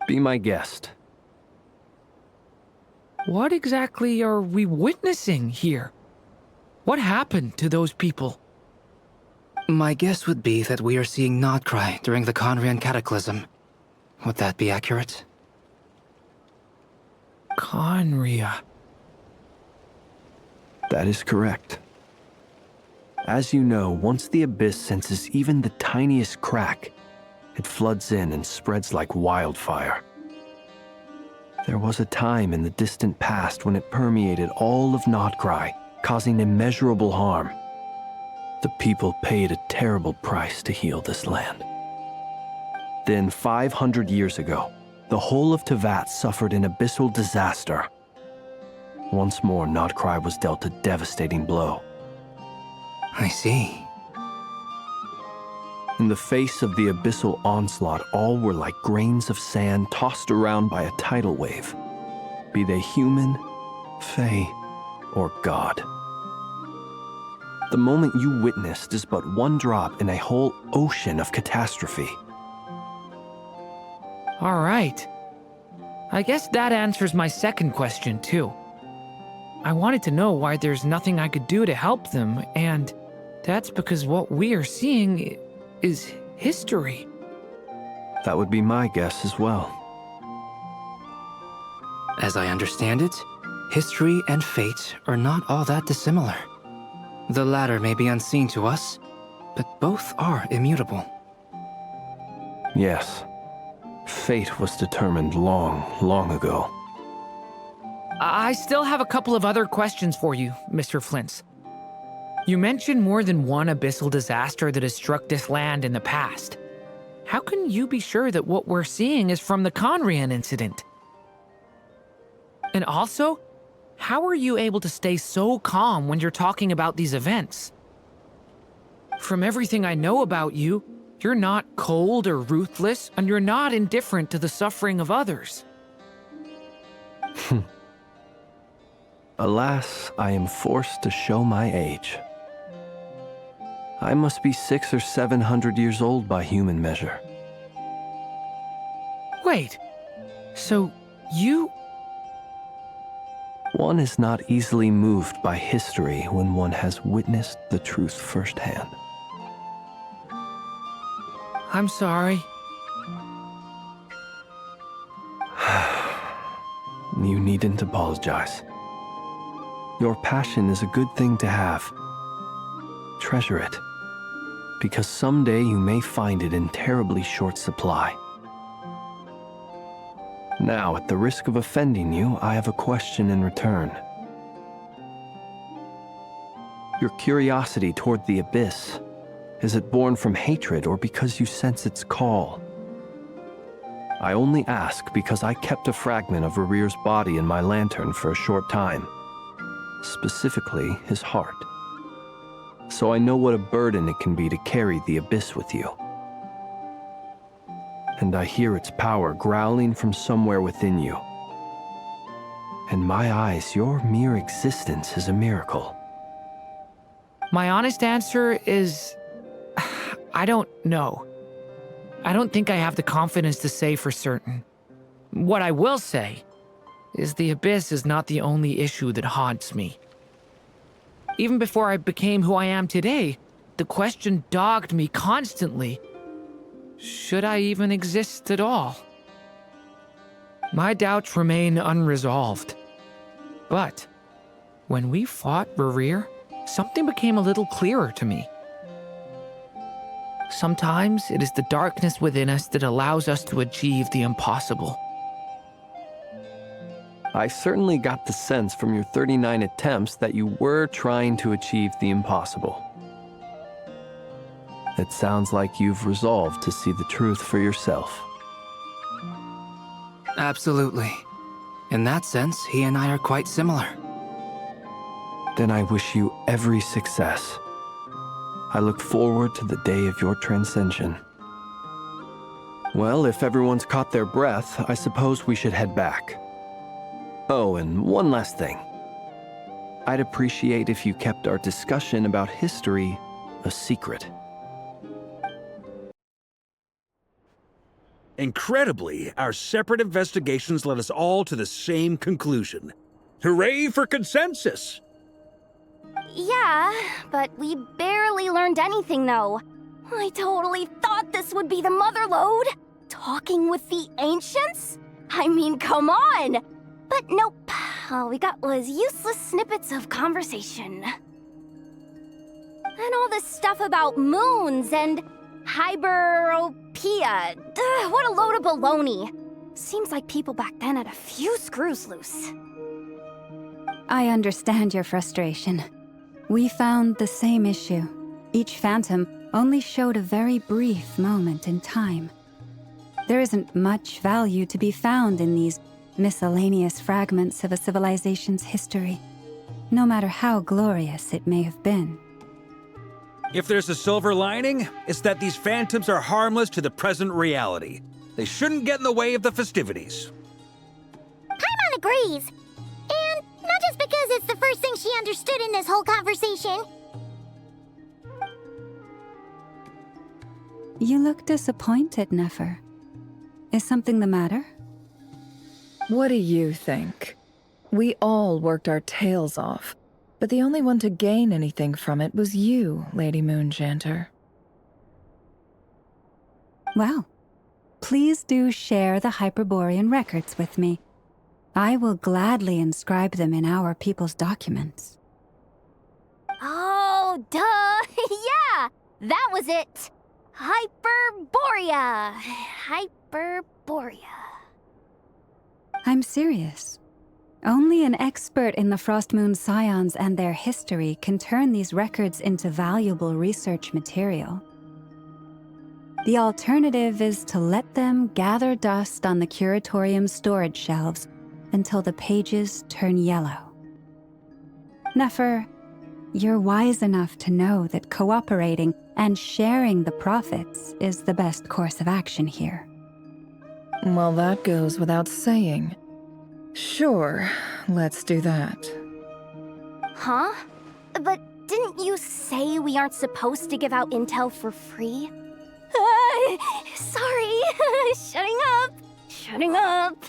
Be my guest. What exactly are we witnessing here? What happened to those people? My guess would be that we are seeing Nod-Krai during the Conrian Cataclysm. Would that be accurate? Conria. That is correct. As you know, once the Abyss senses even the tiniest crack, it floods in and spreads like wildfire. There was a time in the distant past when it permeated all of Nod-Krai, causing immeasurable harm. The people paid a terrible price to heal this land. Then, 500 years ago, the whole of Teyvat suffered an abyssal disaster. Once more, Nod-Krai was dealt a devastating blow. I see. In the face of the abyssal onslaught, all were like grains of sand tossed around by a tidal wave, be they human, fae, or god. The moment you witnessed is but one drop in a whole ocean of catastrophe. All right. I guess that answers my second question, too. I wanted to know why there's nothing I could do to help them, and that's because what we are seeing is history. That would be my guess as well. As I understand it, history and fate are not all that dissimilar. The latter may be unseen to us, but both are immutable. Yes. Fate was determined long, long ago. I still have a couple of other questions for you, Mr. Flintz. You mentioned more than one abyssal disaster that has struck this land in the past. How can you be sure that what we're seeing is from the Conrian incident? And also, how are you able to stay so calm when you're talking about these events? From everything I know about you, you're not cold or ruthless, and you're not indifferent to the suffering of others. Alas, I am forced to show my age. I must be 600 or 700 years old by human measure. Wait, so you... One is not easily moved by history when one has witnessed the truth firsthand. I'm sorry. You needn't apologize. Your passion is a good thing to have. Treasure it, because someday you may find it in terribly short supply. Now, at the risk of offending you, I have a question in return. Your curiosity toward the Abyss, is it born from hatred or because you sense its call? I only ask because I kept a fragment of Rerir's body in my lantern for a short time. Specifically, his heart. So I know what a burden it can be to carry the Abyss with you. And I hear its power growling from somewhere within you. In my eyes, your mere existence is a miracle. My honest answer is... I don't know. I don't think I have the confidence to say for certain. What I will say is the Abyss is not the only issue that haunts me. Even before I became who I am today, the question dogged me constantly. Should I even exist at all? My doubts remain unresolved. But when we fought Rerir, something became a little clearer to me. Sometimes it is the darkness within us that allows us to achieve the impossible. I certainly got the sense from your 39 attempts that you were trying to achieve the impossible. It sounds like you've resolved to see the truth for yourself. Absolutely. In that sense, he and I are quite similar. Then I wish you every success. I look forward to the day of your transcension. Well, if everyone's caught their breath, I suppose we should head back. Oh, and one last thing. I'd appreciate if you kept our discussion about history a secret. Incredibly, our separate investigations led us all to the same conclusion. Hooray for consensus! Yeah, but we barely learned anything, though. I totally thought this would be the mother lode. Talking with the ancients? I mean, come on! But nope, all we got was useless snippets of conversation. And all this stuff about moons and hyperopia. What a load of baloney. Seems like people back then had a few screws loose. I understand your frustration. We found the same issue. Each phantom only showed a very brief moment in time. There isn't much value to be found in these miscellaneous fragments of a civilization's history, no matter how glorious it may have been. If there's a silver lining, it's that these phantoms are harmless to the present reality. They shouldn't get in the way of the festivities. Paimon agrees. And not just because it's the first thing she understood in this whole conversation. You look disappointed, Nefer. Is something the matter? What do you think? We all worked our tails off, but the only one to gain anything from it was you, Lady Moonjanter. Well, please do share the Hyperborean records with me. I will gladly inscribe them in our people's documents. Oh, duh! Yeah! That was it! Hyperborea! Hyperborea. I'm serious. Only an expert in the Frostmoon Scions and their history can turn these records into valuable research material. The alternative is to let them gather dust on the Curatorium's storage shelves until the pages turn yellow. Nefer, you're wise enough to know that cooperating and sharing the profits is the best course of action here. Well, that goes without saying. Sure, let's do that. Huh? But didn't you say we aren't supposed to give out intel for free? Sorry. Shutting up.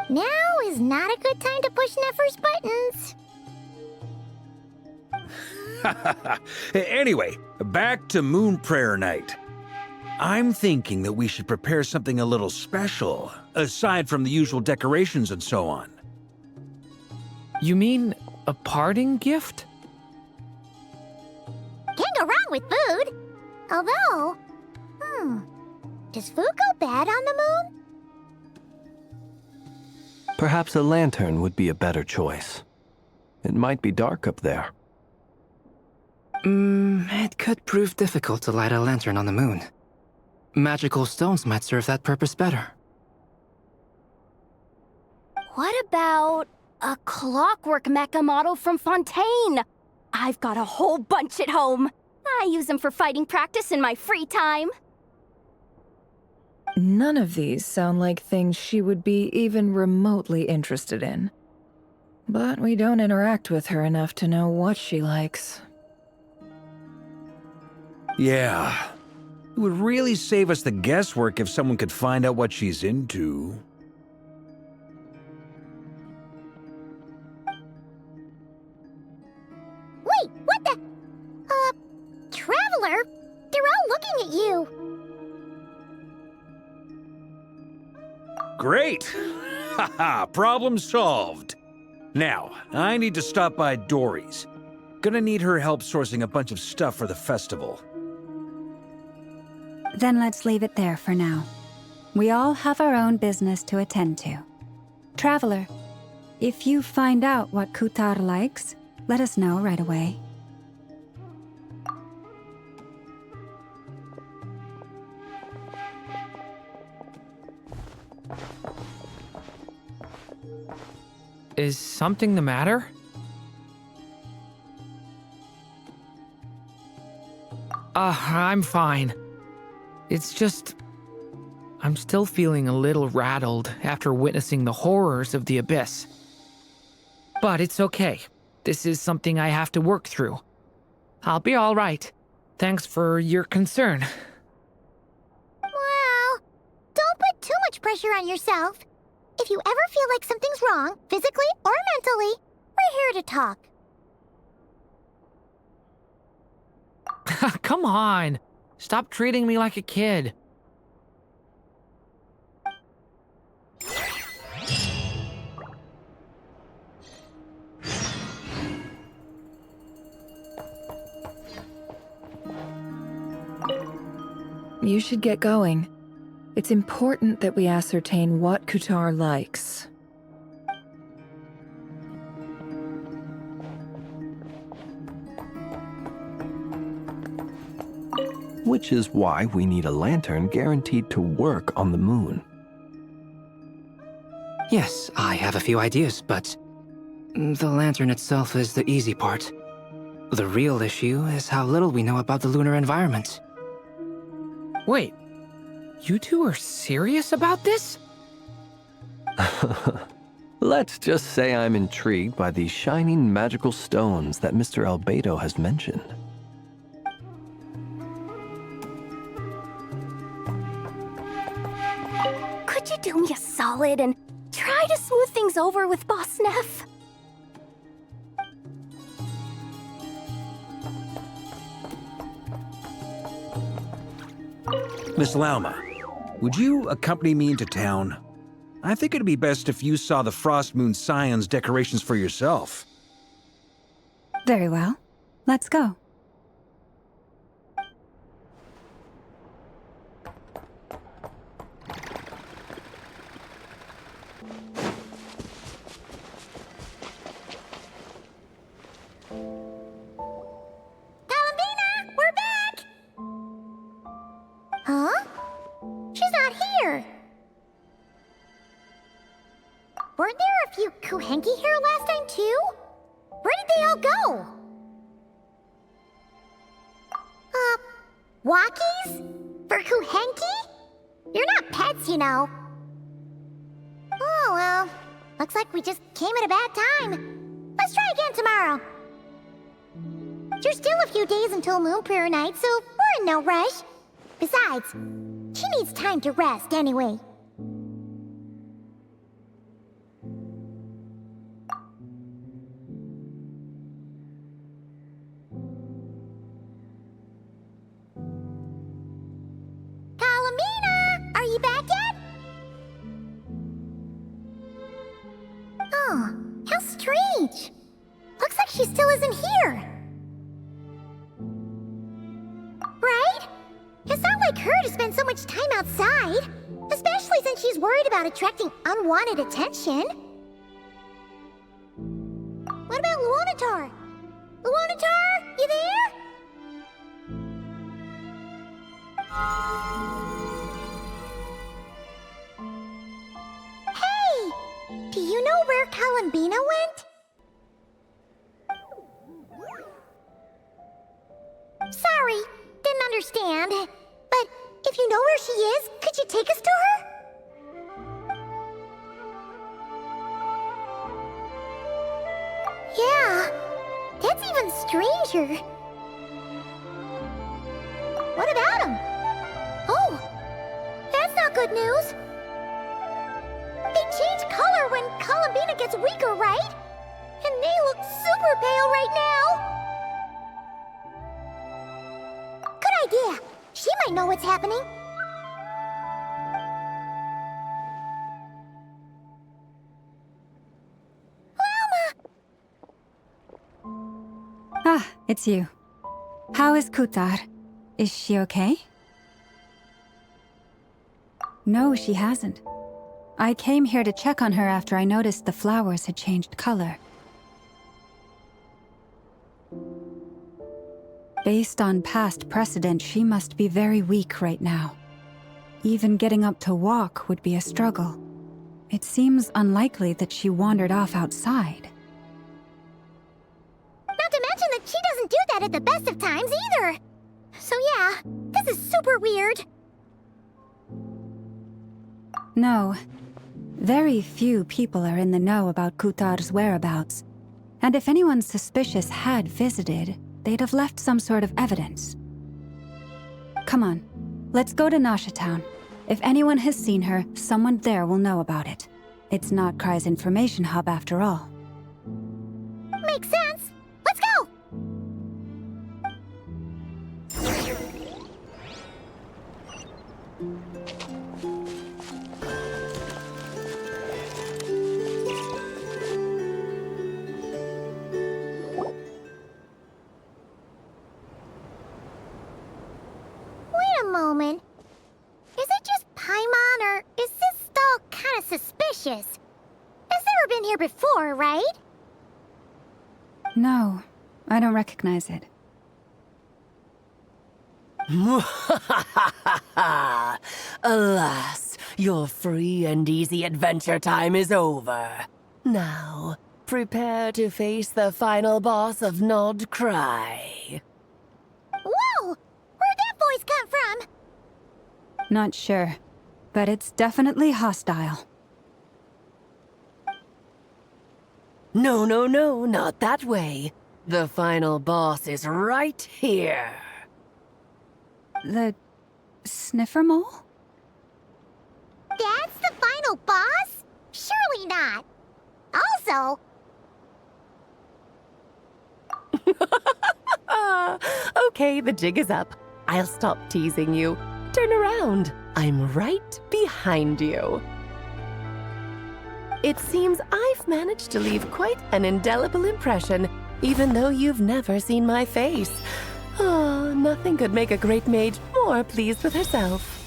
Now is not a good time to push Nefer's buttons. Anyway, back to Moon Prayer Night. I'm thinking that we should prepare something a little special, aside from the usual decorations and so on. You mean a parting gift? Can't go wrong with food. Although, does food go bad on the moon? Perhaps a lantern would be a better choice. It might be dark up there. It could prove difficult to light a lantern on the moon. Magical stones might serve that purpose better. What about a clockwork mecha model from Fontaine? I've got a whole bunch at home. I use them for fighting practice in my free time. None of these sound like things she would be even remotely interested in. But we don't interact with her enough to know what she likes. Yeah. It would really save us the guesswork if someone could find out what she's into. Traveler! They're all looking at you! Great! Haha, problem solved. Now, I need to stop by Dory's. Gonna need her help sourcing a bunch of stuff for the festival. Then let's leave it there for now. We all have our own business to attend to. Traveler, if you find out what Kutar likes, let us know right away. Is something the matter? I'm fine. It's just... I'm still feeling a little rattled after witnessing the horrors of the Abyss. But it's okay. This is something I have to work through. I'll be all right. Thanks for your concern. Well, don't put too much pressure on yourself. If you ever feel like something's wrong, physically or mentally, we're here to talk. Come on. Stop treating me like a kid. You should get going. It's important that we ascertain what Kutar likes. Which is why we need a lantern guaranteed to work on the moon. Yes, I have a few ideas, but the lantern itself is the easy part. The real issue is how little we know about the lunar environment. Wait, you two are serious about this? Let's just say I'm intrigued by the shining magical stones that Mr. Albedo has mentioned. Could you do me a solid and try to smooth things over with Boss Neff? Miss Lauma, would you accompany me into town? I think it'd be best if you saw the Frost Moon Scion's decorations for yourself. Very well. Let's go. Huh? She's not here. Weren't there a few Kuhenki here last time too? Where did they all go? Walkies? For Kuhenki? You're not pets, you know. Oh, well. Looks like we just came at a bad time. Let's try again tomorrow. There's still a few days until Moon Prayer Night, so we're in no rush. Besides, she needs time to rest anyway. Kalamina! Are you back yet? Oh, how strange. Looks like she still isn't here. Right? It's not like her to spend so much time outside, especially since she's worried about attracting unwanted attention. What about Luonatar? Luonatar, you there? Hey! Do you know where Kalambina went? Sorry, didn't understand. But if you know where she is, could you take us to her? Yeah, that's even stranger. What about him? Oh, that's not good news. They change color when Kalambina gets weaker, right? And they look super pale right now. know what's happening. Ah, it's you. How is Kutar? Is she okay? No, she hasn't. I came here to check on her after I noticed the flowers had changed color. Based on past precedent, she must be very weak right now. Even getting up to walk would be a struggle. It seems unlikely that she wandered off outside. Not to mention that she doesn't do that at the best of times either. So yeah, this is super weird. No. Very few people are in the know about Kutar's whereabouts. And if anyone suspicious had visited, they'd have left some sort of evidence. Come on, let's go to Nasha Town. If anyone has seen her, someone there will know about it. It's Nod-Krai's information hub after all. Makes sense. Let's go! Wait a moment. Is it just Paimon, or is this stall kind of suspicious? Has never been here before, right? No, I don't recognize it. Alas, your free and easy adventure time is over. Now, prepare to face the final boss of Nod-Krai. Whoa! Where'd that voice come from? Not sure, but it's definitely hostile. No, not that way. The final boss is right here. The sniffer mole? That's the final boss? Surely not. Also... Okay, the jig is up. I'll stop teasing you. Turn around. I'm right behind you. It seems I've managed to leave quite an indelible impression, even though you've never seen my face. Oh, nothing could make a great mage more pleased with herself.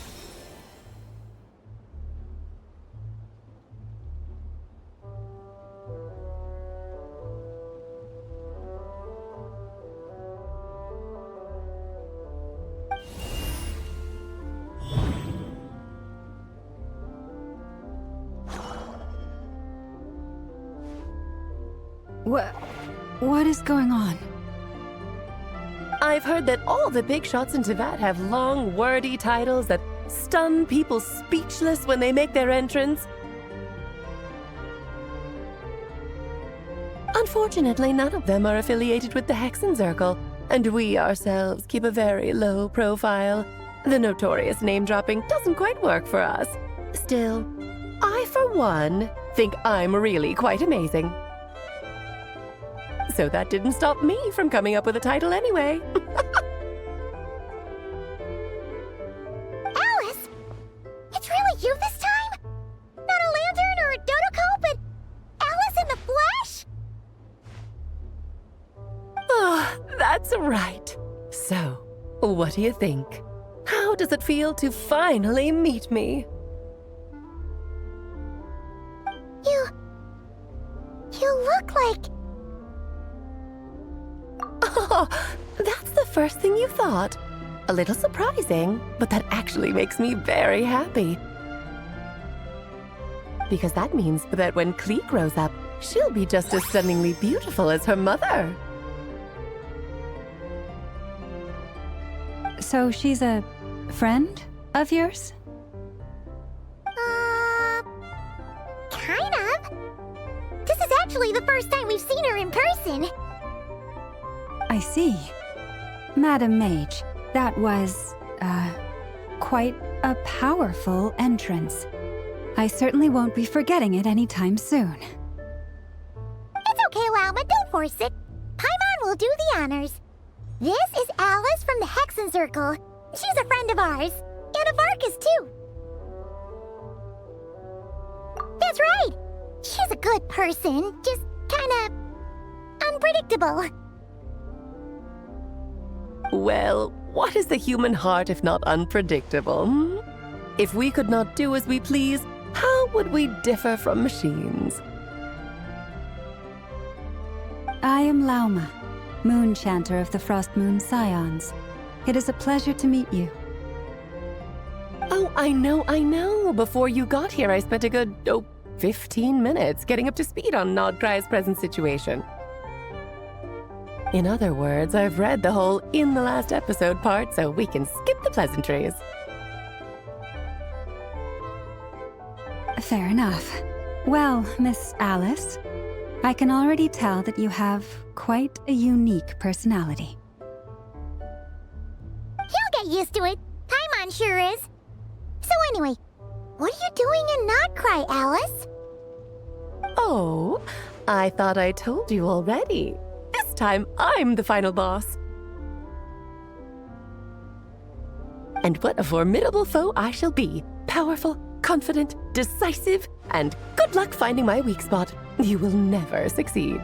What is going on? I've heard that all the big shots in Teyvat have long, wordy titles that stun people speechless when they make their entrance. Unfortunately, none of them are affiliated with the Hexen Circle, and we ourselves keep a very low profile. The notorious name-dropping doesn't quite work for us. Still, I, for one, think I'm really quite amazing. So that didn't stop me from coming up with a title anyway. Alice! It's really you this time? Not a lantern or a Dodoko, but Alice in the flesh? Oh, that's right. So, what do you think? How does it feel to finally meet me? You look like... Oh, that's the first thing you thought. A little surprising, but that actually makes me very happy. Because that means that when Klee grows up, she'll be just as stunningly beautiful as her mother. So she's a friend of yours? Kind of. This is actually the first time we've seen her in person. I see. Madam Mage, that was, quite a powerful entrance. I certainly won't be forgetting it anytime soon. It's okay, Lauma, don't force it. Paimon will do the honors. This is Alice from the Hexen Circle. She's a friend of ours. And of Arcus, too. That's right. She's a good person, just kinda unpredictable. Well, what is the human heart if not unpredictable? Hmm? If we could not do as we please, how would we differ from machines? I am Lauma, Moon Chanter of the Frost Moon Scions. It is a pleasure to meet you. Oh, I know. Before you got here, I spent a good, 15 minutes getting up to speed on Nod-Krai's present situation. In other words, I've read the whole in the last episode part, so we can skip the pleasantries. Fair enough. Well, Miss Alice, I can already tell that you have quite a unique personality. He'll get used to it. Paimon sure is. So anyway, what are you doing in Nod-Krai, Alice? Oh, I thought I told you already. This time, I'm the final boss. And what a formidable foe I shall be. Powerful, confident, decisive, and good luck finding my weak spot. You will never succeed.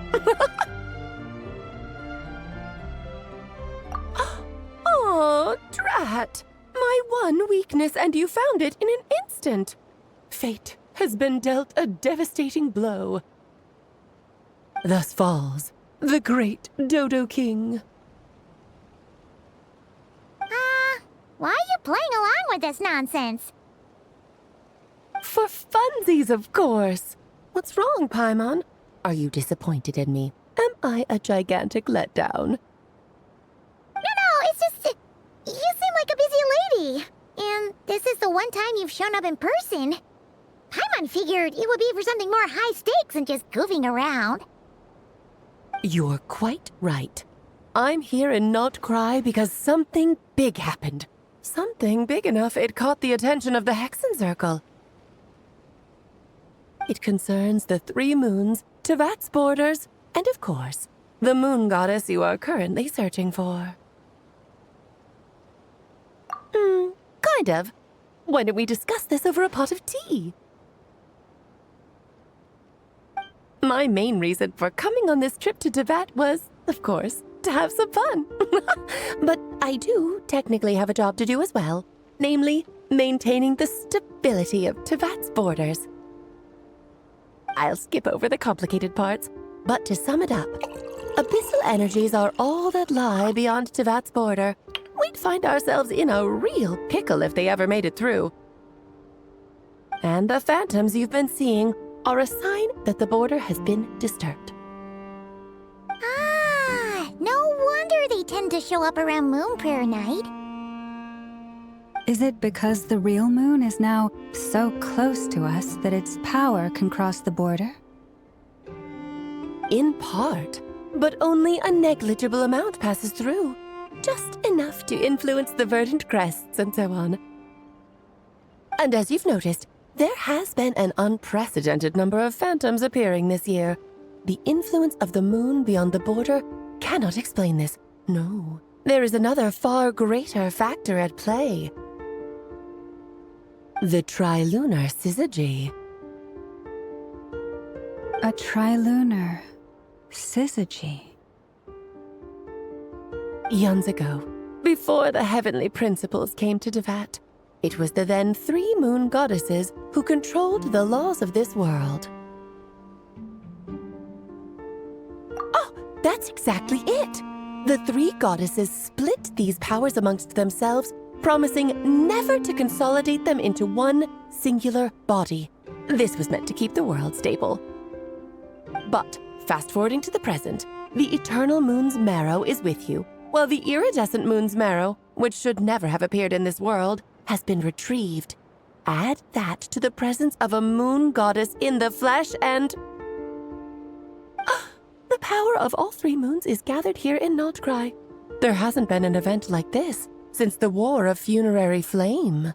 Oh, drat! My one weakness, and you found it in an instant. Fate has been dealt a devastating blow. Thus falls the great Dodo King. Why are you playing along with this nonsense? For funsies, of course. What's wrong, Paimon? Are you disappointed in me? Am I a gigantic letdown? No, it's just... you seem like a busy lady. And this is the one time you've shown up in person. Paimon figured it would be for something more high stakes than just goofing around. You're quite right. I'm here in Nod-Krai because something big happened. Something big enough it caught the attention of the Hexen Circle. It concerns the 3 moons, Tevat's borders, and of course, the moon goddess you are currently searching for. Kind of. Why don't we discuss this over a pot of tea? My main reason for coming on this trip to Tevat was, of course, to have some fun. But I do technically have a job to do as well, namely, maintaining the stability of Tevat's borders. I'll skip over the complicated parts, but to sum it up, abyssal energies are all that lie beyond Tevat's border. We'd find ourselves in a real pickle if they ever made it through. And the phantoms you've been seeing are a sign that the border has been disturbed. No wonder they tend to show up around Moon Prayer Night. Is it because the real moon is now so close to us that its power can cross the border? In part, but only a negligible amount passes through. Just enough to influence the verdant crests and so on. And as you've noticed, there has been an unprecedented number of phantoms appearing this year. The influence of the moon beyond the border cannot explain this. No, there is another far greater factor at play. The trilunar syzygy. A trilunar syzygy. Eons ago, before the heavenly principles came to Tevat, it was the then 3 moon goddesses who controlled the laws of this world. Oh, that's exactly it! The 3 goddesses split these powers amongst themselves, promising never to consolidate them into one singular body. This was meant to keep the world stable. But, fast-forwarding to the present, the eternal moon's marrow is with you, while the iridescent moon's marrow, which should never have appeared in this world, has been retrieved. Add that to the presence of a moon goddess in the flesh and... the power of all 3 moons is gathered here in Nod-Krai. There hasn't been an event like this since the War of Funerary Flame.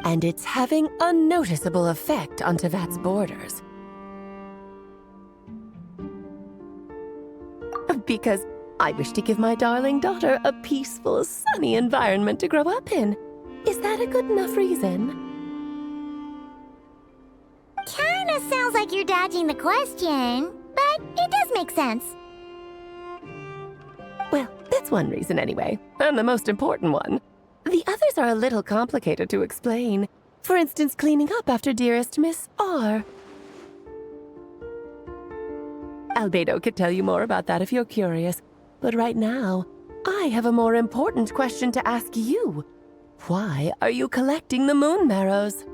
and it's having a noticeable effect on Tevat's borders. Because I wish to give my darling daughter a peaceful, sunny environment to grow up in. Is that a good enough reason? Kinda sounds like you're dodging the question, but it does make sense. Well, that's one reason anyway, and the most important one. The others are a little complicated to explain. For instance, cleaning up after dearest Miss R. Albedo could tell you more about that if you're curious, but right now, I have a more important question to ask you. Why are you collecting the moon marrows?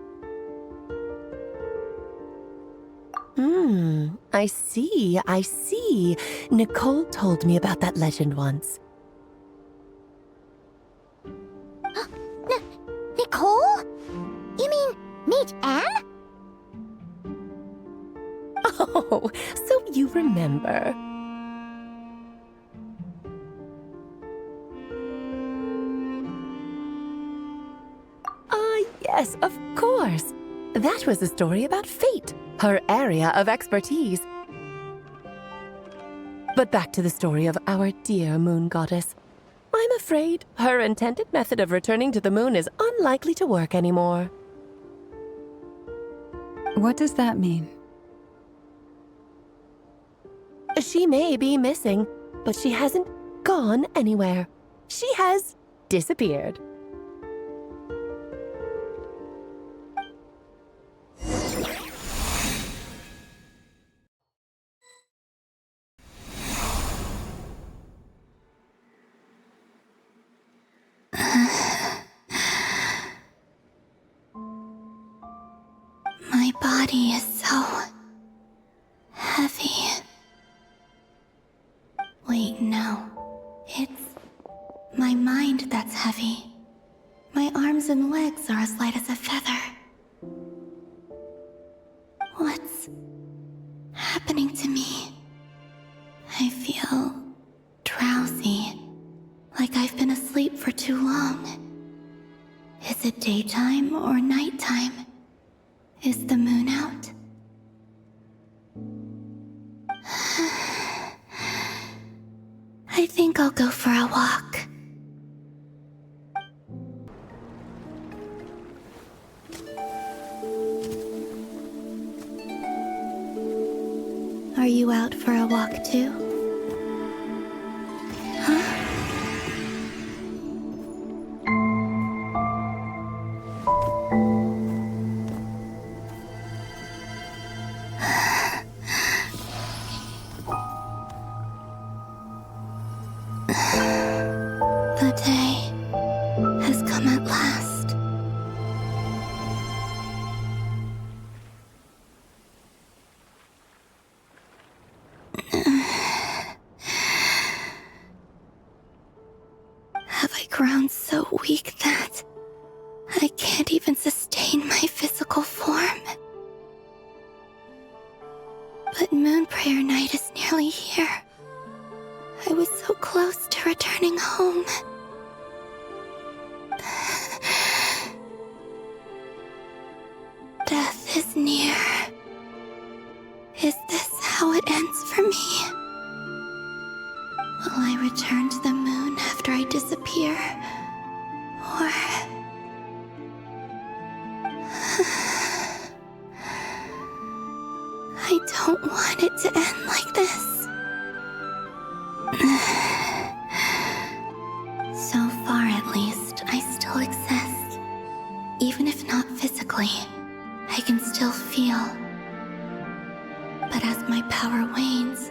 I see. Nicole told me about that legend once. Nicole? You mean meet Anne? Oh, so you remember. Yes, of course. That was a story about fate, her area of expertise. But back to the story of our dear moon goddess. I'm afraid her intended method of returning to the moon is unlikely to work anymore. What does that mean? She may be missing, but she hasn't gone anywhere. She has disappeared. My body is so heavy. Wait, no. It's my mind that's heavy. My arms and legs are as light as a feather. What's happening to me? I feel drowsy, like I've been asleep for too long. Is it daytime or nighttime? Is the moon out? I think I'll go for a walk. Are you out for a walk too? Huh? The day has come at last. Have I grown so weak that I can't even sustain my physical form? But Moon Prayer Night is nearly here. I was so close to returning home. Death is near. Is this how it ends for me? Will I return to the moon after I disappear? Or... I don't want it to end like this. So far, at least, I still exist. Even if not physically, I can still feel. But as my power wanes,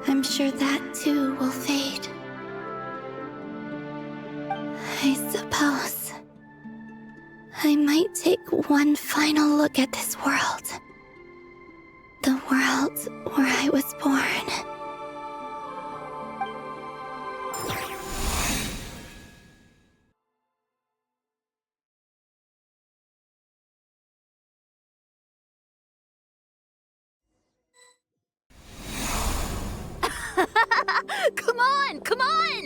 I'm sure that too will fade. I suppose I might take one final look at this world. The world where I was born. Come on!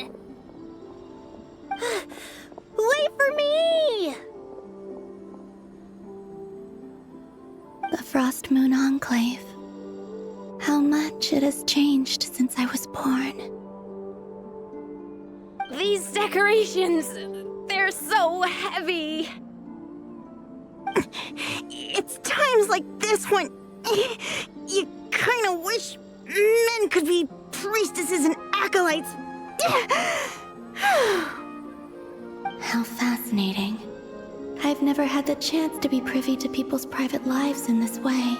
Wait for me! Frost Moon Enclave. How much it has changed since I was born. These decorations, they're so heavy. It's times like this when you kind of wish men could be priestesses and acolytes. How fascinating. I've never had the chance to be privy to people's private lives in this way.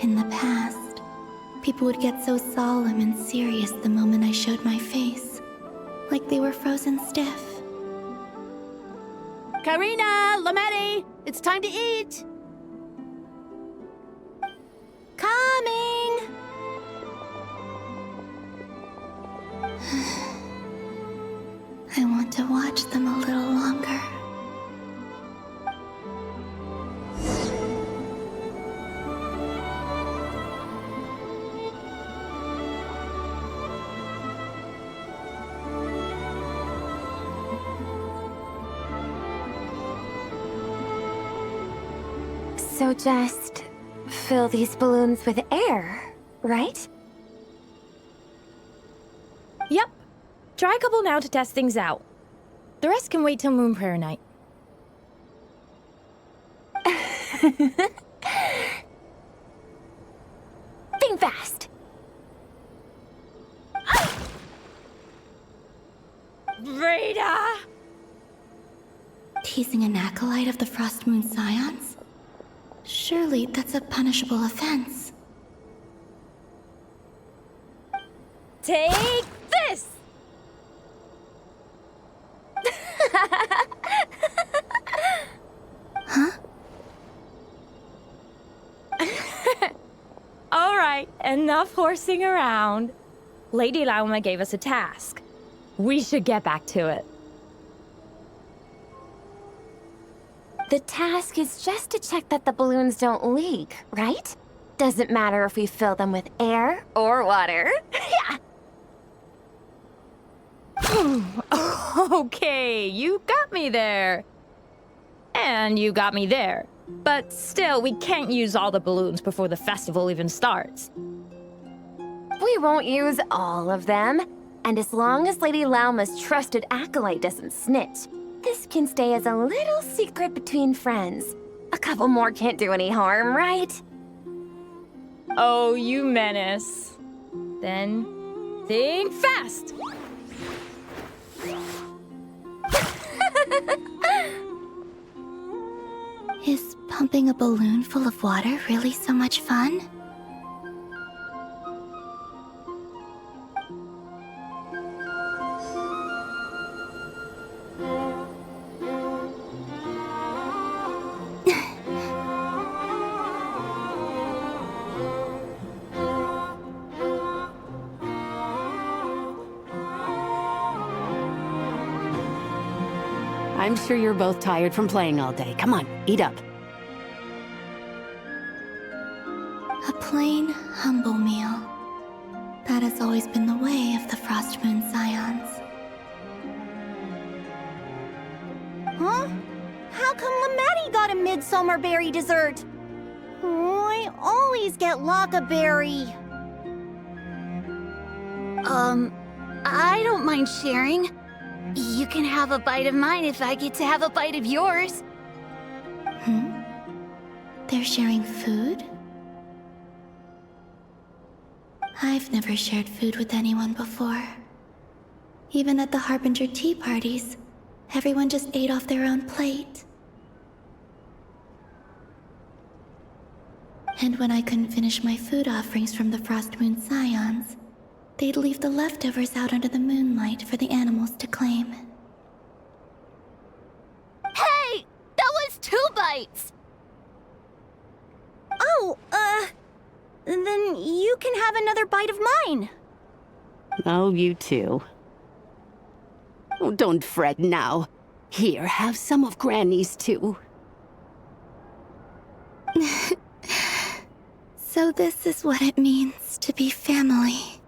In the past, people would get so solemn and serious the moment I showed my face, like they were frozen stiff. Karina, Lametti, it's time to eat. Coming. I want to watch them a little longer. So just fill these balloons with air, right? Yep. Try a couple now to test things out. The rest can wait till Moon Prayer night. Think fast. Rita! Teasing an acolyte of the Frost Moon Scions? Surely that's a punishable offense. Take this! Huh? All right, enough horsing around. Lady Lauma gave us a task. We should get back to it. The task is just to check that the balloons don't leak, right? Doesn't matter if we fill them with air or water. Yeah. Okay, you got me there. And you got me there. But still, we can't use all the balloons before the festival even starts. We won't use all of them. And as long as Lady Lauma's trusted acolyte doesn't snitch, this can stay as a little secret between friends. A couple more can't do any harm, right? Oh, you menace. Then, think fast! Is pumping a balloon full of water really so much fun? I'm sure you're both tired from playing all day. Come on, eat up. A plain, humble meal. That has always been the way of the Frost Moon Scions. Huh? How come Lametti got a midsummer berry dessert? Oh, I always get Lockaberry. I don't mind sharing. You can have a bite of mine if I get to have a bite of yours. They're sharing food? I've never shared food with anyone before. Even at the Harbinger tea parties, everyone just ate off their own plate. And when I couldn't finish my food offerings from the Frost Moon Scions, they'd leave the leftovers out under the moonlight for the animals to claim. Hey! That was 2 bites! Oh, then you can have another bite of mine. Oh, you too. Oh, don't fret now. Here, have some of Granny's too. So this is what it means to be family.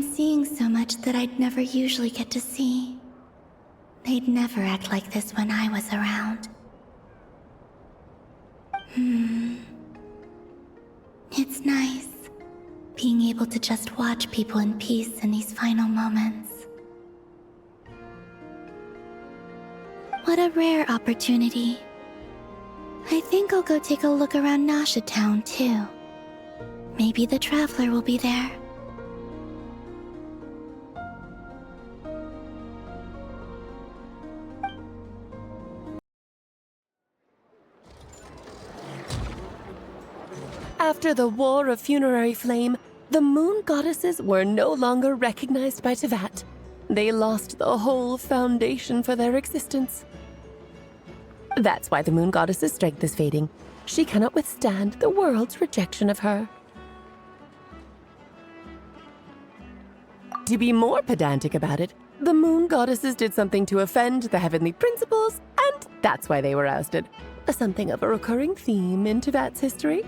I'm seeing so much that I'd never usually get to see. They'd never act like this when I was around. It's nice, being able to just watch people in peace in these final moments. What a rare opportunity. I think I'll go take a look around Nasha Town, too. Maybe the Traveler will be there. After the War of Funerary Flame, the Moon Goddesses were no longer recognized by Teyvat. They lost the whole foundation for their existence. That's why the Moon Goddess's strength is fading. She cannot withstand the world's rejection of her. To be more pedantic about it, the Moon Goddesses did something to offend the heavenly principles, and that's why they were ousted. Something of a recurring theme in Teyvat's history.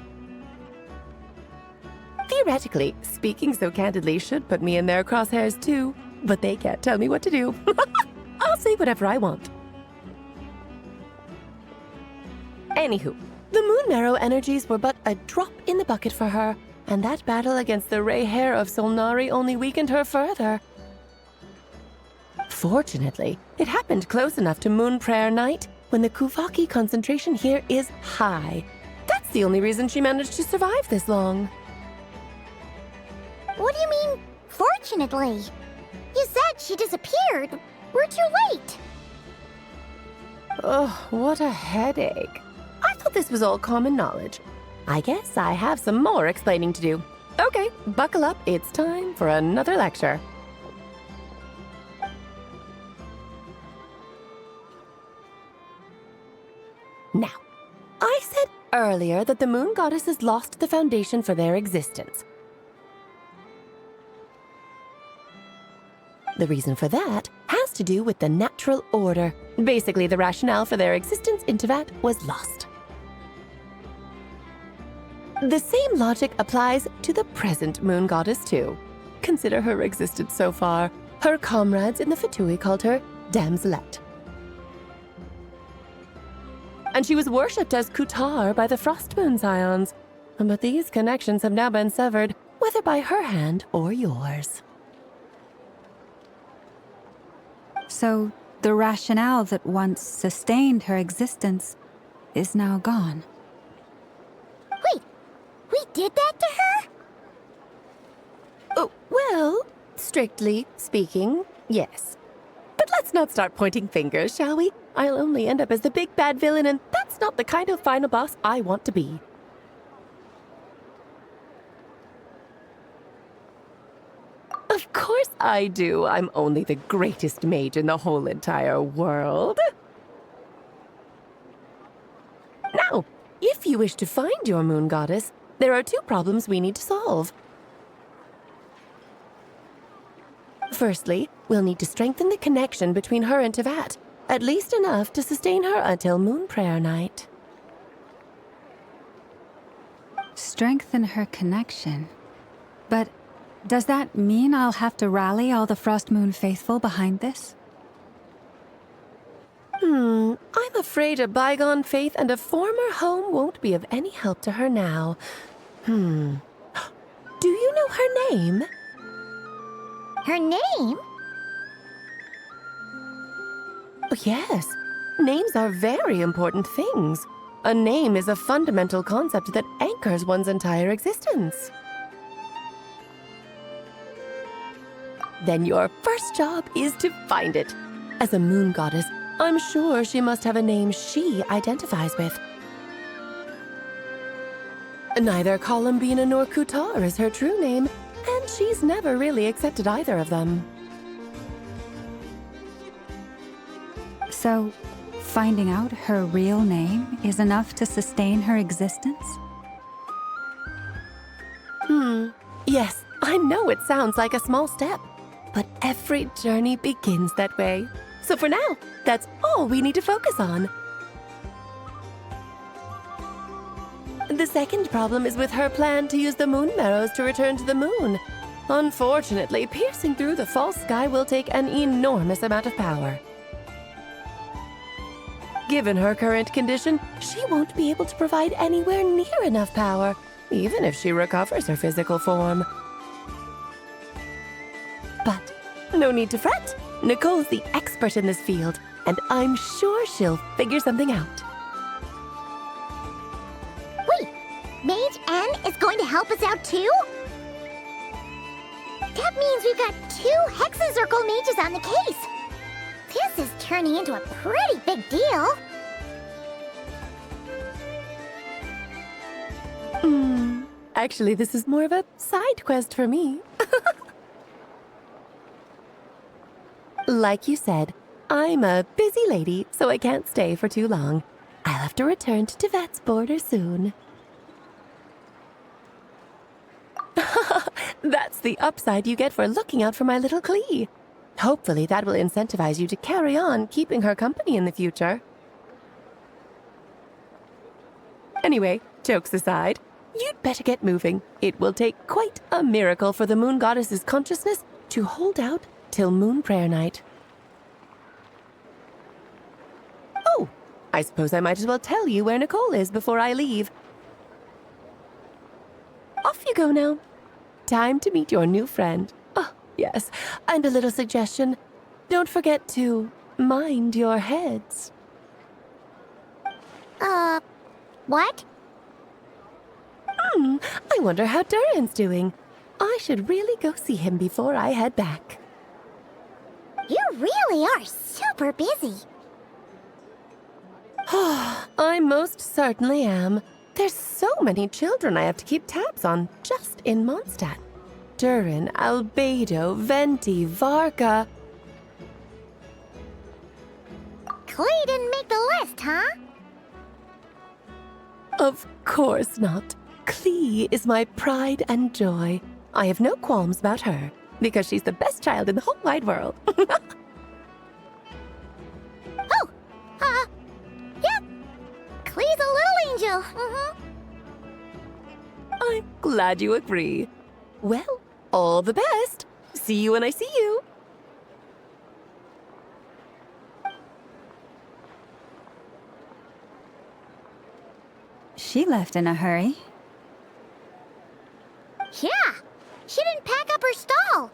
Theoretically, speaking so candidly should put me in their crosshairs too, but they can't tell me what to do. I'll say whatever I want. Anywho, the Moon Marrow energies were but a drop in the bucket for her, and that battle against the Ray Hair of Solnari only weakened her further. Fortunately, it happened close enough to Moon Prayer Night when the Kuvaki concentration here is high. That's the only reason she managed to survive this long. What do you mean, fortunately? You said she disappeared. We're too late. Oh, what a headache. I thought this was all common knowledge. I guess I have some more explaining to do. Okay, buckle up. It's time for another lecture. Now, I said earlier that the Moon Goddesses lost the foundation for their existence. The reason for that has to do with the natural order. Basically, the rationale for their existence in Teyvat was lost. The same logic applies to the present Moon Goddess, too. Consider her existence so far. Her comrades in the Fatui called her Damselette. And she was worshipped as Kutar by the Frost Moon Scions. But these connections have now been severed, whether by her hand or yours. So, the rationale that once sustained her existence is now gone. Wait, we did that to her? Oh, well, strictly speaking, yes. But let's not start pointing fingers, shall we? I'll only end up as the big bad villain, and that's not the kind of final boss I want to be. Of course I do. I'm only the greatest mage in the whole entire world. Now, if you wish to find your Moon Goddess, there are two problems we need to solve. Firstly, we'll need to strengthen the connection between her and Teyvat, at least enough to sustain her until Moon Prayer Night. Strengthen her connection? But does that mean I'll have to rally all the Frost Moon faithful behind this? I'm afraid a bygone faith and a former home won't be of any help to her now. Do you know her name? Her name? Oh, yes. Names are very important things. A name is a fundamental concept that anchors one's entire existence. Then your first job is to find it. As a Moon Goddess, I'm sure she must have a name she identifies with. Neither Columbina nor Kutar is her true name, and she's never really accepted either of them. So, finding out her real name is enough to sustain her existence? Yes, I know it sounds like a small step, but every journey begins that way. So for now, that's all we need to focus on. The second problem is with her plan to use the Moon Marrows to return to the moon. Unfortunately, piercing through the false sky will take an enormous amount of power. Given her current condition, she won't be able to provide anywhere near enough power, even if she recovers her physical form. But no need to fret. Nicole's the expert in this field, and I'm sure she'll figure something out. Wait, Mage N is going to help us out too? That means we've got 2 Hexacircle mages on the case. This is turning into a pretty big deal. Actually, this is more of a side quest for me. Like you said, I'm a busy lady, so I can't stay for too long. I'll have to return to Tibet's border soon. That's the upside you get for looking out for my little Klee. Hopefully that will incentivize you to carry on keeping her company in the future. Anyway, jokes aside, you'd better get moving. It will take quite a miracle for the Moon Goddess's consciousness to hold out till Moon Prayer Night. Oh, I suppose I might as well tell you where Nicole is before I leave. Off you go now. Time to meet your new friend. Oh, yes, and a little suggestion. Don't forget to mind your heads. What? I wonder how Durin's doing. I should really go see him before I head back. You really are super busy. I most certainly am. There's so many children I have to keep tabs on just in Mondstadt. Durin, Albedo, Venti, Varka. Klee didn't make the list, huh? Of course not. Klee is my pride and joy. I have no qualms about her, because she's the best child in the whole wide world. Yeah. Klee's a little angel. I'm glad you agree. Well, all the best. See you when I see you. She left in a hurry. Yeah, she didn't pack up her stall.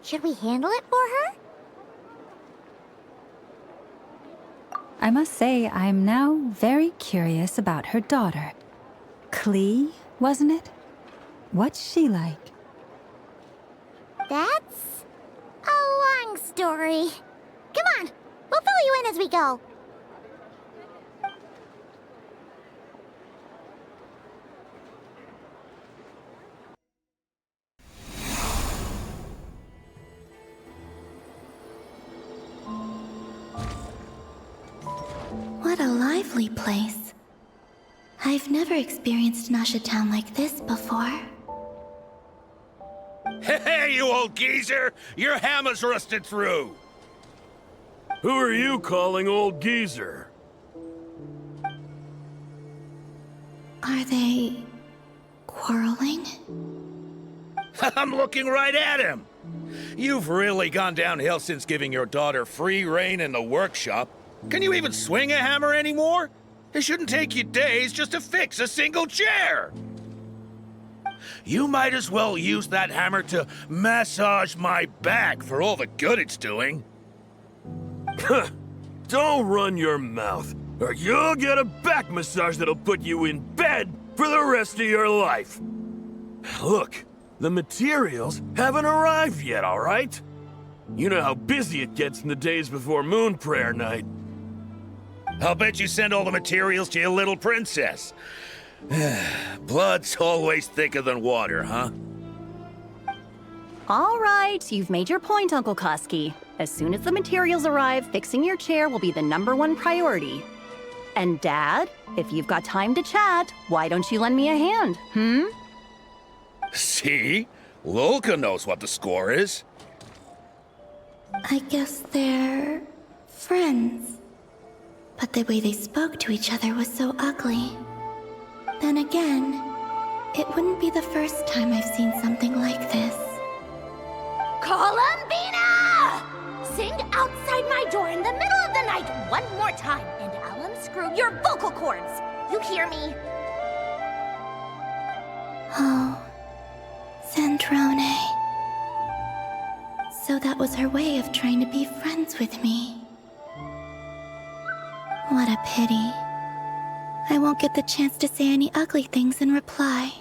Should we handle it for her? I must say, I'm now very curious about her daughter. Klee, wasn't it? What's she like? That's a long story. Come on, we'll fill you in as we go. What a lively place. I've never experienced Nasha Town like this before. Hey, you old geezer! Your hammer's rusted through! Who are you calling old geezer? Are they quarreling? I'm looking right at him! You've really gone downhill since giving your daughter free rein in the workshop. Can you even swing a hammer anymore? It shouldn't take you days just to fix a single chair! You might as well use that hammer to massage my back for all the good it's doing. Don't run your mouth, or you'll get a back massage that'll put you in bed for the rest of your life. Look, the materials haven't arrived yet, all right? You know how busy it gets in the days before Moon Prayer Night. I'll bet you send all the materials to your little princess. Blood's always thicker than water, huh? All right, you've made your point, Uncle Koski. As soon as the materials arrive, fixing your chair will be the #1 priority. And Dad, if you've got time to chat, why don't you lend me a hand, See? Lolka knows what the score is. I guess they're friends. But the way they spoke to each other was so ugly. Then again, it wouldn't be the first time I've seen something like this. Columbina! Sing outside my door in the middle of the night one more time, and I'll unscrew your vocal cords. You hear me? Oh, Zandrone. So that was her way of trying to be friends with me. What a pity. I won't get the chance to say any ugly things in reply.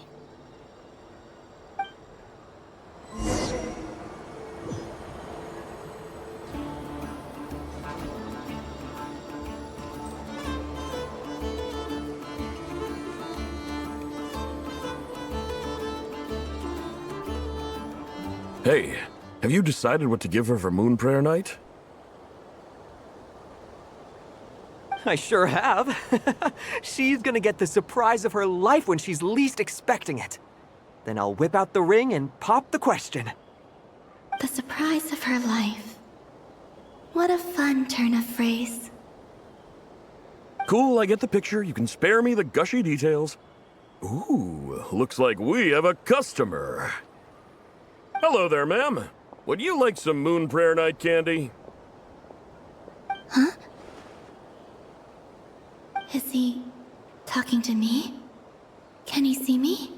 Hey, have you decided what to give her for Moon Prayer Night? I sure have. She's gonna get the surprise of her life when she's least expecting it. Then I'll whip out the ring and pop the question. The surprise of her life. What a fun turn of phrase. Cool, I get the picture. You can spare me the gushy details. Ooh, looks like we have a customer. Hello there, ma'am. Would you like some Moon Prayer Night candy? Huh? Is he talking to me? Can he see me?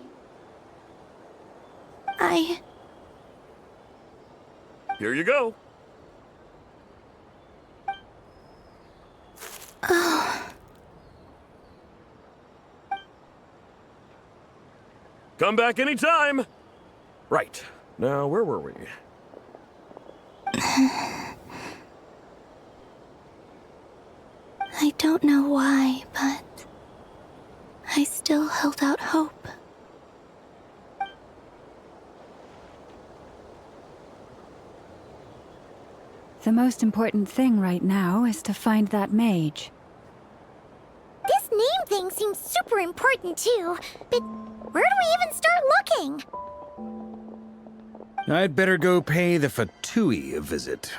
Here you go. Oh. Come back anytime. Right. Now, where were we? I don't know why, but I still held out hope. The most important thing right now is to find that mage. This name thing seems super important too, but where do we even start looking? I'd better go pay the Fatui a visit.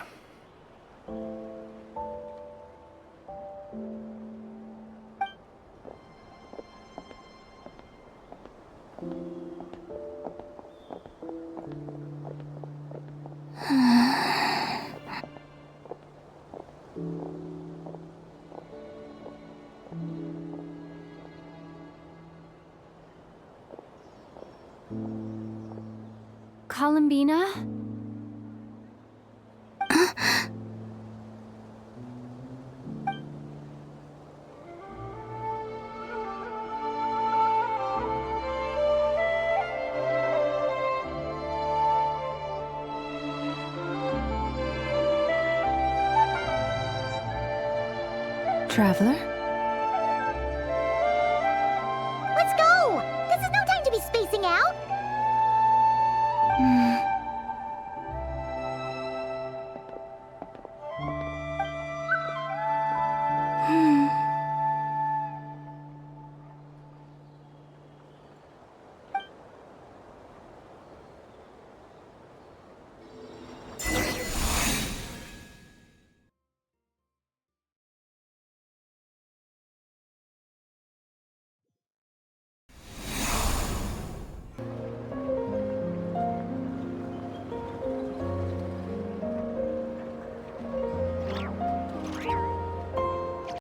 Columbina? Traveler?